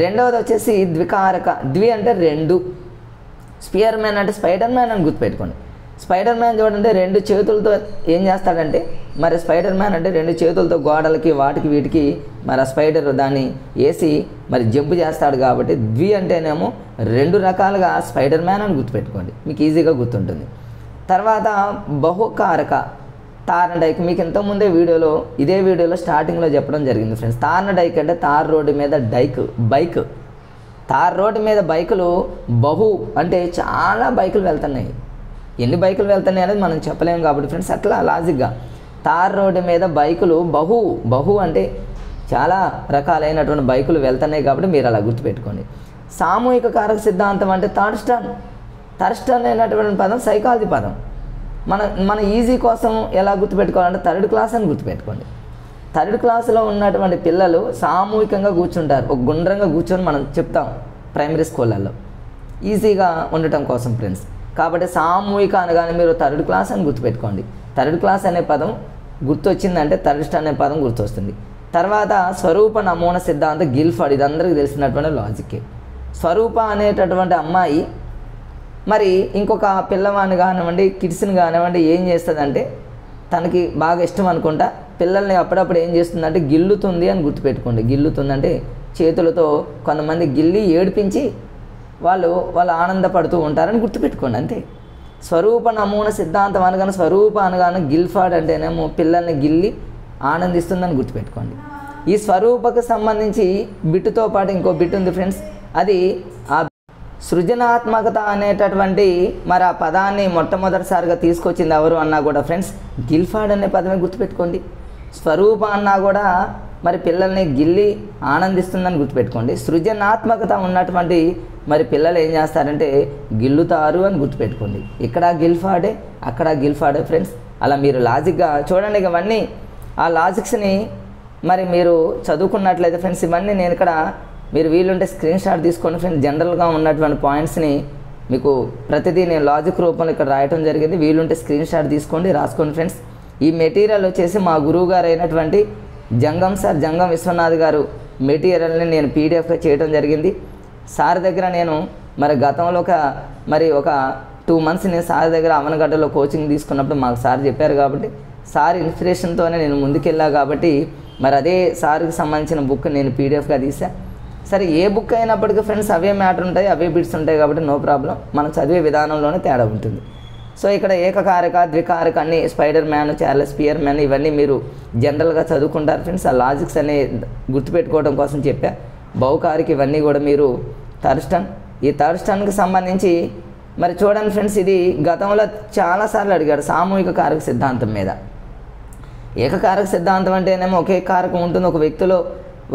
రెండవది వచ్చేసి ద్వికారక. ద్వి అంటే రెండు. స్పియర్ మ్యాన్ అంటే స్పైడర్ మ్యాన్ అని గుర్తుపెట్టుకోండి. స్పైడర్ మ్యాన్ చూడండి రెండు చేతులతో ఏం చేస్తాడంటే, మరి స్పైడర్ మ్యాన్ అంటే రెండు చేతులతో గోడలకి వాటికి వీటికి మరి ఆ స్పైడర్ దాన్ని వేసి మరి జంప్ చేస్తాడు కాబట్టి ద్వి అంటేనేమో రెండు రకాలుగా స్పైడర్ మ్యాన్ అని గుర్తుపెట్టుకోండి, మీకు ఈజీగా గుర్తుంటుంది. తర్వాత బహుకారక. తార్నడైక్ మీకు ఇంతకుముందే ఇదే వీడియోలో స్టార్టింగ్లో చెప్పడం జరిగింది ఫ్రెండ్స్. తార్నడైక్ అంటే తార్ రోడ్డు మీద బైక్. తార్ రోడ్డు మీద బైకులు బహు అంటే చాలా బైకులు వెళ్తున్నాయి. ఎన్ని బైకులు వెళ్తున్నాయి అనేది మనం చెప్పలేము కాబట్టి ఫ్రెండ్స్, అట్లా లాజిక్గా తార్ రోడ్డు మీద బైకులు బహు అంటే చాలా రకాలైనటువంటి బైకులు వెళ్తున్నాయి కాబట్టి మీరు అలా గుర్తుపెట్టుకోండి. సామూహిక కారక సిద్ధాంతం అంటే థర్స్టన్ అయినటువంటి పదం సైకాలజీ పదం. మన ఈజీ కోసం ఎలా గుర్తుపెట్టుకోవాలంటే థర్డ్ క్లాస్ అని గుర్తుపెట్టుకోండి. థర్డ్ క్లాస్లో ఉన్నటువంటి పిల్లలు సామూహికంగా కూర్చుంటారు, ఒక గుండ్రంగా కూర్చొని మనం చెప్తాం ప్రైమరీ స్కూళ్ళల్లో ఈజీగా ఉండటం కోసం ఫ్రెండ్స్. కాబట్టి సామూహిక అనగానే మీరు థర్డ్ క్లాస్ అని గుర్తుపెట్టుకోండి. థర్డ్ క్లాస్ అనే పదం గుర్తొచ్చిందంటే థర్డ్ అనే పదం గుర్తొస్తుంది. తర్వాత స్వరూప నమూనా సిద్ధాంతం గిల్ఫర్డ్, ఇది అందరికీ తెలిసినటువంటి లాజిక్కే. స్వరూప అనేటటువంటి అమ్మాయి మరి ఇంకొక పిల్లవాడిని కానివ్వండి కిడ్స్ని కానివ్వండి ఏం చేస్తుందంటే, తనకి బాగా ఇష్టం అనుకుంటా పిల్లల్ని అప్పుడప్పుడు ఏం చేస్తుందంటే గిల్లుతుంది అని గుర్తుపెట్టుకోండి. గిల్లుతుందంటే చేతులతో కొంతమంది గిల్లి ఏడిపించి వాళ్ళు ఆనందపడుతూ ఉంటారని గుర్తుపెట్టుకోండి అంతే. స్వరూప నమూనా సిద్ధాంతం అనగానే స్వరూప అనగానే గిల్ఫర్డ్ అంటేనేమో పిల్లల్ని గిల్లి ఆనందిస్తుందని గుర్తుపెట్టుకోండి. ఈ స్వరూపకు సంబంధించి బిట్టుతో పాటు ఇంకో బిట్ ఉంది ఫ్రెండ్స్, అది ఆ సృజనాత్మకత అనేటటువంటి మరి ఆ పదాన్ని మొట్టమొదటిసారిగా తీసుకొచ్చింది ఎవరు అన్నా కూడా ఫ్రెండ్స్ గిల్ఫర్డ్ అనే పదమే గుర్తుపెట్టుకోండి. స్వరూప అన్నా కూడా మరి పిల్లల్ని గిల్లి ఆనందిస్తుందని గుర్తుపెట్టుకోండి. సృజనాత్మకత ఉన్నటువంటి మరి పిల్లలు ఏం చేస్తారంటే గిల్లుతారు అని గుర్తుపెట్టుకోండి. ఇక్కడ గిల్ఫర్డే అక్కడ గిల్ఫర్డే ఫ్రెండ్స్. అలా మీరు లాజిక్గా చూడండి. ఇవన్నీ ఆ లాజిక్స్ని మరి మీరు చదువుకున్నట్లయితే ఫ్రెండ్స్, ఇవన్నీ నేను ఇక్కడ మీరు వీలుంటే స్క్రీన్ షాట్ తీసుకోండి ఫ్రెండ్స్. జనరల్గా ఉన్నటువంటి పాయింట్స్ని మీకు ప్రతిదీ నేను లాజిక్ రూపంలో ఇక్కడ రాయటం జరిగింది. వీలుంటే స్క్రీన్ షాట్ తీసుకోండి, రాసుకోండి ఫ్రెండ్స్. ఈ మెటీరియల్ వచ్చేసి మా గురువు గారు అయినటువంటి జంగం విశ్వనాథ్ గారు మెటీరియల్ని నేను పీడిఎఫ్గా చేయడం జరిగింది. సార్ దగ్గర నేను మరి గతంలో ఒక 2 months నేను సార్ దగ్గర అవనగడ్డలో కోచింగ్ తీసుకున్నప్పుడు మాకు సార్ చెప్పారు కాబట్టి సార్ ఇన్స్పిరేషన్తోనే నేను ముందుకెళ్ళా కాబట్టి మరి అదే సార్కి సంబంధించిన బుక్ నేను పీడిఎఫ్గా తీసా. సరే ఏ బుక్ అయినప్పటికీ ఫ్రెండ్స్ అవే మ్యాటర్ ఉంటాయి, అవే బిట్స్ ఉంటాయి కాబట్టి నో ప్రాబ్లం, మనం చదివే విధానంలోనే తేడా ఉంటుంది. సో ఇక్కడ ఏకకారక ద్వికారక అన్ని spider man Charles Spearman ఇవన్నీ మీరు జనరల్గా చదువుకుంటారు ఫ్రెండ్స్. ఆ లాజిక్స్ అనే గుర్తుపెట్టుకోవడం కోసం చెప్పా. బహుకారికి ఇవన్నీ కూడా మీరు ఈ థర్స్టన్కి సంబంధించి మరి చూడండి ఫ్రెండ్స్, ఇది గతంలో చాలాసార్లు అడిగాడు సామూహిక కారక సిద్ధాంతం మీద. ఏకకారక సిద్ధాంతం అంటేనేమో ఒకే కారకం ఉంటుంది, ఒక వ్యక్తిలో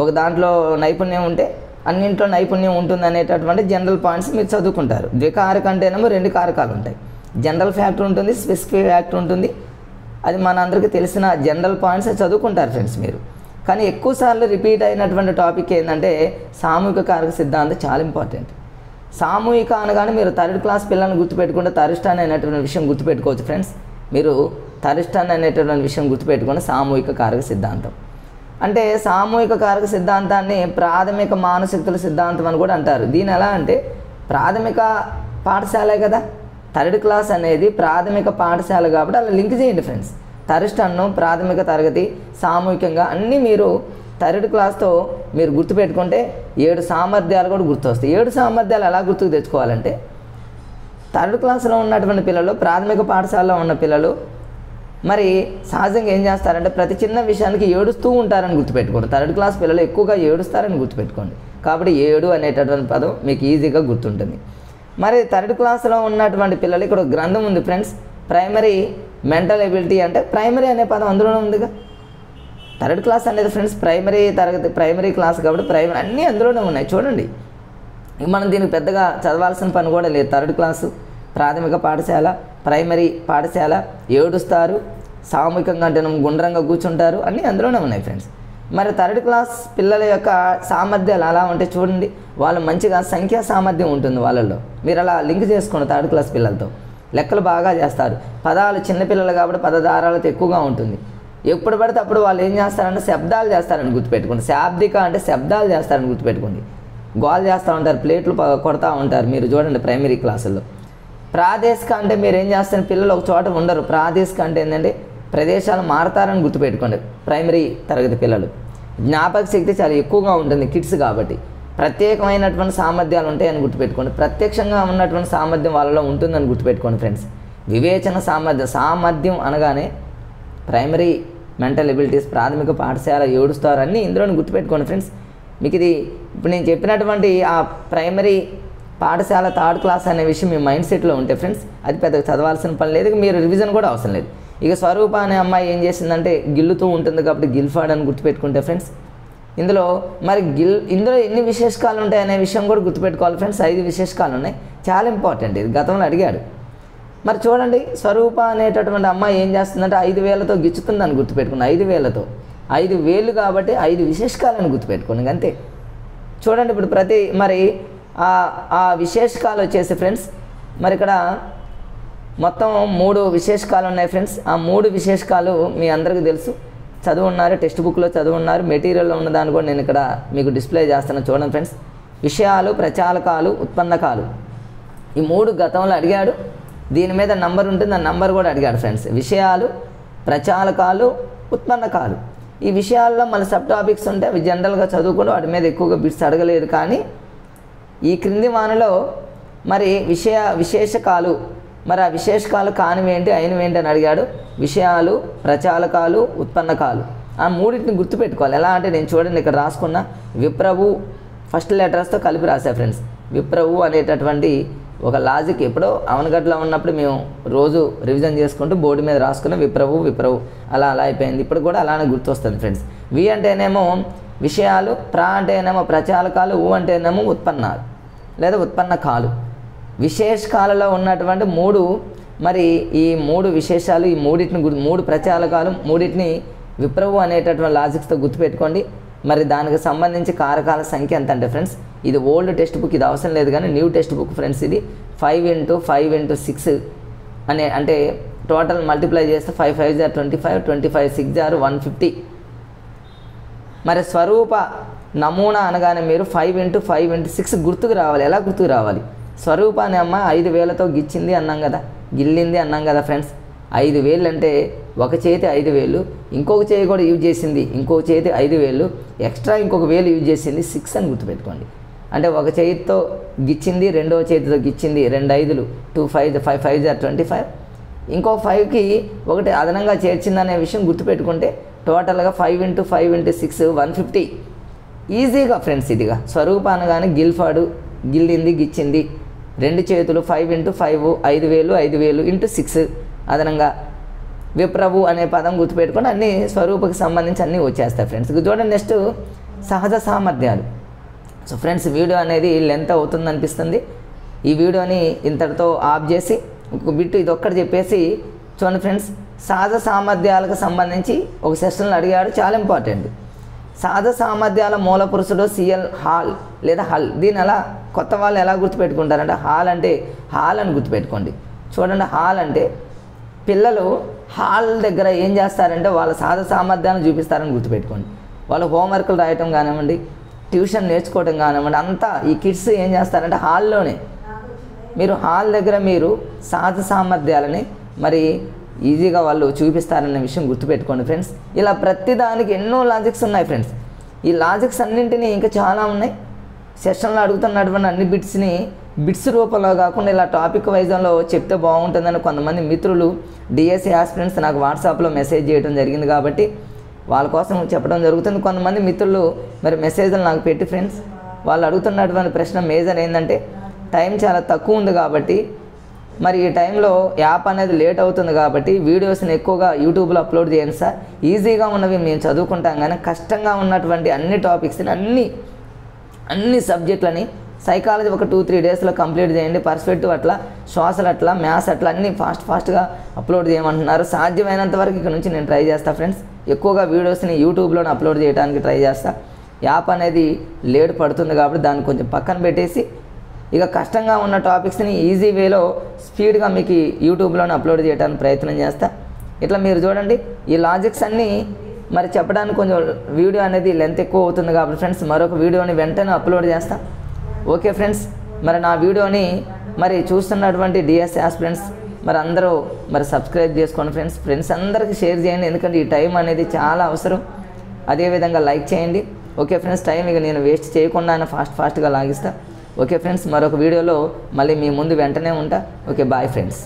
ఒక దాంట్లో నైపుణ్యం ఉంటే అన్నింట్లో నైపుణ్యం ఉంటుంది అనేటటువంటి జనరల్ పాయింట్స్ మీరు చదువుకుంటారు. ద్వికారక అంటేనేమో 2 కారకాలు ఉంటాయి, జనరల్ ఫ్యాక్టర్ ఉంటుంది, స్పెసిఫిక్ ఫ్యాక్టర్ ఉంటుంది. అది మన అందరికీ తెలిసిన జనరల్ పాయింట్స్ చదువుకుంటారు ఫ్రెండ్స్ మీరు. కానీ ఎక్కువసార్లు రిపీట్ అయినటువంటి టాపిక్ ఏంటంటే సామూహిక కారక సిద్ధాంతం చాలా ఇంపార్టెంట్. సామూహిక అనగానే మీరు థర్డ్ క్లాస్ పిల్లల్ని గుర్తుపెట్టుకుంటే థర్స్టన్ అనేటువంటి విషయం గుర్తుపెట్టుకోవచ్చు ఫ్రెండ్స్. మీరు థర్స్టన్ అనేటటువంటి విషయం గుర్తుపెట్టుకుని సామూహిక కారక సిద్ధాంతం అంటే సామూహిక కారక సిద్ధాంతాన్ని ప్రాథమిక మానశక్తుల సిద్ధాంతం అని కూడా అంటారు. దీని ఎలా అంటే ప్రాథమిక పాఠశాలే కదా, థర్డ్ క్లాస్ అనేది ప్రాథమిక పాఠశాల కాబట్టి అలా లింక్ చేయండి ఫ్రెండ్స్. థర్స్టన్ను ప్రాథమిక తరగతి సామూహికంగా అన్నీ మీరు థర్డ్ క్లాస్తో మీరు గుర్తుపెట్టుకుంటే 7 సామర్థ్యాలు కూడా గుర్తొస్తాయి. 7 సామర్థ్యాలు ఎలా గుర్తుకు తెచ్చుకోవాలంటే థర్డ్ క్లాస్లో ఉన్నటువంటి పిల్లలు, ప్రాథమిక పాఠశాలలో ఉన్న పిల్లలు మరి సహజంగా ఏం చేస్తారంటే ప్రతి చిన్న విషయానికి ఏడుస్తూ ఉంటారని గుర్తుపెట్టుకోండి. థర్డ్ క్లాస్ పిల్లలు ఎక్కువగా ఏడుస్తారని గుర్తుపెట్టుకోండి. కాబట్టి 7 అనేటటువంటి పదం మీకు ఈజీగా గుర్తుంటుంది. మరి థర్డ్ క్లాస్లో ఉన్నటువంటి పిల్లలు ఇక్కడ ఒక గ్రంథం ఉంది ఫ్రెండ్స్, ప్రైమరీ మెంటల్ ఎబిలిటీ అంటే ప్రైమరీ అనే పదం అందులోనే ఉందిగా. థర్డ్ క్లాస్ అనేది ఫ్రెండ్స్ ప్రైమరీ తరగతి, ప్రైమరీ క్లాస్ కాబట్టి ప్రైమరీ అన్నీ అందులోనే ఉన్నాయి చూడండి. మనం దీనికి పెద్దగా చదవాల్సిన పని కూడా లేదు. థర్డ్ క్లాసు ప్రాథమిక పాఠశాల, ప్రైమరీ పాఠశాల, ఏడుస్తారు, సామూహికంగా అంటే గుండ్రంగా కూర్చుంటారు, అన్నీ అందులోనే ఉన్నాయి ఫ్రెండ్స్. మరి థర్డ్ క్లాస్ పిల్లల యొక్క సామర్థ్యాలు అలా ఉంటే చూడండి, వాళ్ళు మంచిగా సంఖ్యా సామర్థ్యం ఉంటుంది వాళ్ళల్లో. మీరు అలా లింక్ చేసుకోండి థర్డ్ క్లాస్ పిల్లలతో. లెక్కలు బాగా చేస్తారు. పదాలు చిన్నపిల్లలు కాబట్టి పదధారాలతో ఎక్కువగా ఉంటుంది. ఎప్పుడు పడితే అప్పుడు వాళ్ళు ఏం చేస్తారంటే శబ్దాలు చేస్తారని గుర్తుపెట్టుకోండి. శాబ్దిక అంటే శబ్దాలు చేస్తారని గుర్తుపెట్టుకోండి. గోల్ చేస్తూ ఉంటారు, ప్లేట్లు కొడతా ఉంటారు. మీరు చూడండి ప్రైమరీ క్లాసుల్లో. ప్రాదేశిక అంటే మీరు ఏం చేస్తారు, పిల్లలు ఒక చోట ఉండరు. ప్రాదేశిక అంటే ఏంటంటే ప్రదేశాలు మారతారని గుర్తుపెట్టుకోండి ప్రైమరీ తరగతి పిల్లలు. జ్ఞాపక శక్తి చాలా ఎక్కువగా ఉంటుంది కిడ్స్ కాబట్టి. ప్రత్యేకమైనటువంటి సామర్థ్యాలు ఉంటాయని గుర్తుపెట్టుకోండి. ప్రత్యక్షంగా ఉన్నటువంటి సామర్థ్యం వాళ్ళలో ఉంటుందని గుర్తుపెట్టుకోండి ఫ్రెండ్స్. వివేచన సామర్థ్యం అనగానే ప్రైమరీ మెంటల్ ఎబిలిటీస్, ప్రాథమిక పాఠశాల 7 స్టార్ అన్నీ ఇందులోని గుర్తుపెట్టుకోండి ఫ్రెండ్స్. మీకు ఇది ఇప్పుడు నేను చెప్పినటువంటి ఆ ప్రైమరీ పాఠశాల 3rd క్లాస్ అనే విషయం మీ మైండ్ సెట్లో ఉంటే ఫ్రెండ్స్ అది పెద్దగా చదవాల్సిన పని లేదు, మీరు రివిజన్ కూడా అవసరం లేదు. ఇక స్వరూప అనే అమ్మాయి ఏం చేసిందంటే గిల్లుతూ ఉంటుంది కాబట్టి గిల్ఫాడ్ అని గుర్తుపెట్టుకుంటే ఫ్రెండ్స్. ఇందులో మరి ఇందులో ఎన్ని విశేషకాలు ఉంటాయి అనే విషయం కూడా గుర్తుపెట్టుకోవాలి ఫ్రెండ్స్. 5 విశేషకాలు ఉన్నాయి, చాలా ఇంపార్టెంట్. ఇది గతంలో అడిగాడు. మరి చూడండి, స్వరూప అనేటటువంటి అమ్మాయి ఏం చేస్తుందంటే 5 వేలతో గిచ్చుతుందని గుర్తుపెట్టుకుని. 5 వేలతో 5 వేలు కాబట్టి 5 విశేషకాలను గుర్తుపెట్టుకోండి అంతే. చూడండి ఇప్పుడు మరి ఆ విశేషకాలు వచ్చేసి ఫ్రెండ్స్, మరి ఇక్కడ మొత్తం 3 విశేషకాలు ఉన్నాయి ఫ్రెండ్స్. ఆ 3 విశేషకాలు మీ అందరికీ తెలుసు, చదువున్నారు, టెక్స్ట్ బుక్లో చదువున్నారు. మెటీరియల్లో ఉన్నదాన్ని కూడా నేను ఇక్కడ మీకు డిస్ప్లే చేస్తాను చూడండి ఫ్రెండ్స్. విషయాలు, ప్రచాలకాలు, ఉత్పన్నకాలు, ఈ 3 గతంలో అడిగాడు. దీని మీద నంబర్ ఉంటుంది, ఆ నంబర్ కూడా అడిగాడు ఫ్రెండ్స్. విషయాలు, ప్రచాలకాలు, ఉత్పన్నకాలు. ఈ విషయాల్లో మన సబ్ టాపిక్స్ ఉంటే అవి జనరల్గా చదువుకుంటూ వాటి మీద ఎక్కువగా బిట్స్ అడగలేదు. కానీ ఈ క్రింది వానలో మరి విశేషకాలు, మరి ఆ విశేషకాలు కానివేంటి అయినవేంటి అని అడిగాడు. విషయాలు, ప్రచాలకాలు, ఉత్పన్నకాలు, ఆ 3టిని గుర్తుపెట్టుకోవాలి. ఎలా అంటే నేను చూడండి ఇక్కడ రాసుకున్న విప్రభు ఫస్ట్ లెటర్స్తో కలిపి రాశా ఫ్రెండ్స్. విప్రభు అనేటటువంటి ఒక లాజిక్ ఎప్పుడో అవనగడ్డలో ఉన్నప్పుడు మేము రోజు రివిజన్ చేసుకుంటూ బోర్డు మీద రాసుకున్న విప్రభు అలా అయిపోయింది. ఇప్పుడు కూడా అలానే గుర్తొస్తుంది ఫ్రెండ్స్. వి అంటేనేమో విషయాలు, ప్ర అంటేనేమో ప్రచాలకాలు, ఉ అంటేనేమో ఉత్పన్నాలు లేదా ఉత్పన్నకాలు. విశేషకాలలో ఉన్నటువంటి 3 మరి ఈ 3 విశేషాలు, ఈ 3 ప్రచాలకాలు, 3టిని విప్రభు అనేటటువంటి లాజిక్స్తో గుర్తుపెట్టుకోండి. మరి దానికి సంబంధించి కారకాల సంఖ్య ఎంత అంటే ఫ్రెండ్స్, ఇది ఓల్డ్ టెక్స్ట్ బుక్, ఇది అవసరం లేదు కానీ న్యూ టెక్స్ట్ బుక్ ఫ్రెండ్స్. ఇది 5 × 5 × 6 అంటే టోటల్ మల్టిప్లై చేస్తే 5 × 5 = 25, 25 × 6 = 150. మరి స్వరూప నమూనా అనగానే మీరు 5 × 5 × 6 గుర్తుకు రావాలి. ఎలా గుర్తుకు రావాలి? స్వరూప అనే అమ్మ 5 వేలతో గిచ్చింది అన్నాం కదా, గిల్లింది అన్నాం కదా ఫ్రెండ్స్. 5 వేలు అంటే ఒక చేతి 5 వేలు, ఇంకొక చేతి కూడా యూజ్ చేసింది, ఇంకొక చేతి 5 వేలు, ఎక్స్ట్రా ఇంకొక వేలు యూజ్ చేసింది, 6 అని గుర్తుపెట్టుకోండి. అంటే ఒక చేతితో గిచ్చింది, రెండవ చేతితో గిచ్చింది, 2 5లు 2 5 5 5 = 25, ఇంకో 5కి ఒకటి అదనంగా చేర్చిందనే విషయం గుర్తుపెట్టుకుంటే టోటల్గా 5 × 5 × 6 150 ఈజీగా ఫ్రెండ్స్. ఇదిగా స్వరూప అనగానే గిల్ఫాడు, గిల్లింది, గిచ్చింది, 2 చేతులు 5 × 5 5 వేలు 5 వేలు × 6 అదనంగా విప్రభు అనే పదం గుర్తుపెట్టుకొని అన్నీ స్వరూపకి సంబంధించి అన్నీ వచ్చేస్తాయి ఫ్రెండ్స్. చూడండి నెక్స్ట్ సహజ సామర్థ్యాలు. సో ఫ్రెండ్స్ వీడియో అనేది లెంత్ అవుతుంది అనిపిస్తుంది. ఈ వీడియోని ఇంతటితో ఆఫ్ చేసి ఒక బిట్ ఇది ఒక్కటి చెప్పేసి చూడండి ఫ్రెండ్స్. సహజ సామర్థ్యాలకు సంబంధించి ఒక సెషన్లో అడిగాడు, చాలా ఇంపార్టెంట్. సహజ సామర్థ్యాల మూల పురుషుడు సిఎల్ హాల్ లేదా హల్. దీని ఎలా కొత్త వాళ్ళు ఎలా గుర్తుపెట్టుకుంటారంటే హాల్ అంటే హాల్ అని గుర్తుపెట్టుకోండి. చూడండి, హాల్ అంటే పిల్లలు హాల్ దగ్గర ఏం చేస్తారంటే వాళ్ళ సహజ సామర్థ్యాలను చూపిస్తారని గుర్తుపెట్టుకోండి. వాళ్ళు హోంవర్క్లు రాయటం కానివ్వండి, ట్యూషన్ నేర్చుకోవటం కానివ్వండి, అంతా ఈ కిడ్స్ ఏం చేస్తారంటే హాల్లోనే మీరు హాల్ దగ్గర మీరు సహజ సామర్థ్యాలని మరి ఈజీగా వాళ్ళు చూపిస్తారన్న విషయం గుర్తుపెట్టుకోండి ఫ్రెండ్స్. ఇలా ప్రతిదానికి ఎన్నో లాజిక్స్ ఉన్నాయి ఫ్రెండ్స్. ఈ లాజిక్స్ అన్నింటినీ ఇంకా చాలా ఉన్నాయి. సెషన్లో అడుగుతున్నటువంటి అన్ని బిట్స్ రూపంలో కాకుండా ఇలా టాపిక్ వైజ్లో చెప్తే బాగుంటుందని కొంతమంది మిత్రులు డిఎస్సి ఆస్పిరెంట్స్ నాకు వాట్సాప్లో మెసేజ్ చేయడం జరిగింది కాబట్టి వాళ్ళ కోసం చెప్పడం జరుగుతుంది. కొంతమంది మిత్రులు మరి మెసేజ్లు నాకు పెట్టి ఫ్రెండ్స్ వాళ్ళు అడుగుతున్నటువంటి ప్రశ్న మేజర్ ఏంటంటే టైం చాలా తక్కువ ఉంది కాబట్టి మరి ఈ టైంలో యాప్ అనేది లేట్ అవుతుంది కాబట్టి వీడియోస్ని ఎక్కువగా యూట్యూబ్లో అప్లోడ్ చేయండి సార్. ఈజీగా ఉన్నవి మేము చదువుకుంటాం కానీ కష్టంగా ఉన్నటువంటి అన్ని టాపిక్స్ని అన్ని సబ్జెక్టులని సైకాలజీ ఒక 2-3 డేస్లో కంప్లీట్ చేయండి. పర్స్పెక్టివ్ అట్లా, సోషల్ అట్లా, మ్యాథ్స్ అట్లా అన్నీ ఫాస్ట్గా అప్లోడ్ చేయమంటున్నారు. సాధ్యమైనంత వరకు ఇక్కడ నుంచి నేను ట్రై చేస్తాను ఫ్రెండ్స్. ఎక్కువగా వీడియోస్ని యూట్యూబ్లోనే అప్లోడ్ చేయడానికి ట్రై చేస్తాను. యాప్ అనేది లేట్ పడుతుంది కాబట్టి దాన్ని కొంచెం పక్కన పెట్టేసి ఇక కష్టంగా ఉన్న టాపిక్స్ని ఈజీ వేలో స్పీడ్గా మీకు యూట్యూబ్లోనే అప్లోడ్ చేయడానికి ప్రయత్నం చేస్తా. ఇట్లా మీరు చూడండి, ఈ లాజిక్స్ అన్నీ మరి చెప్పడానికి కొంచెం వీడియో అనేది లెంత్ ఎక్కువ అవుతుంది కాబట్టి ఫ్రెండ్స్ మరొక వీడియోని వెంటనే అప్లోడ్ చేస్తా. ఓకే ఫ్రెండ్స్, మరి నా వీడియోని మరి చూస్తున్నటువంటి డిఎస్ ఆస్పిరెంట్స్ మరి అందరూ మరి సబ్స్క్రైబ్ చేసుకోండి ఫ్రెండ్స్ అందరికీ షేర్ చేయండి, ఎందుకంటే ఈ టైం అనేది చాలా అవసరం. అదేవిధంగా లైక్ చేయండి. ఓకే ఫ్రెండ్స్, టైం ఇక నేను వేస్ట్ చేయకుండా ఫాస్ట్గా లాగిస్తా. ఓకే ఫ్రెండ్స్, మరొక వీడియోలో మళ్ళీ మీ ముందు వెంటనే ఉంటా. Okay, bye friends.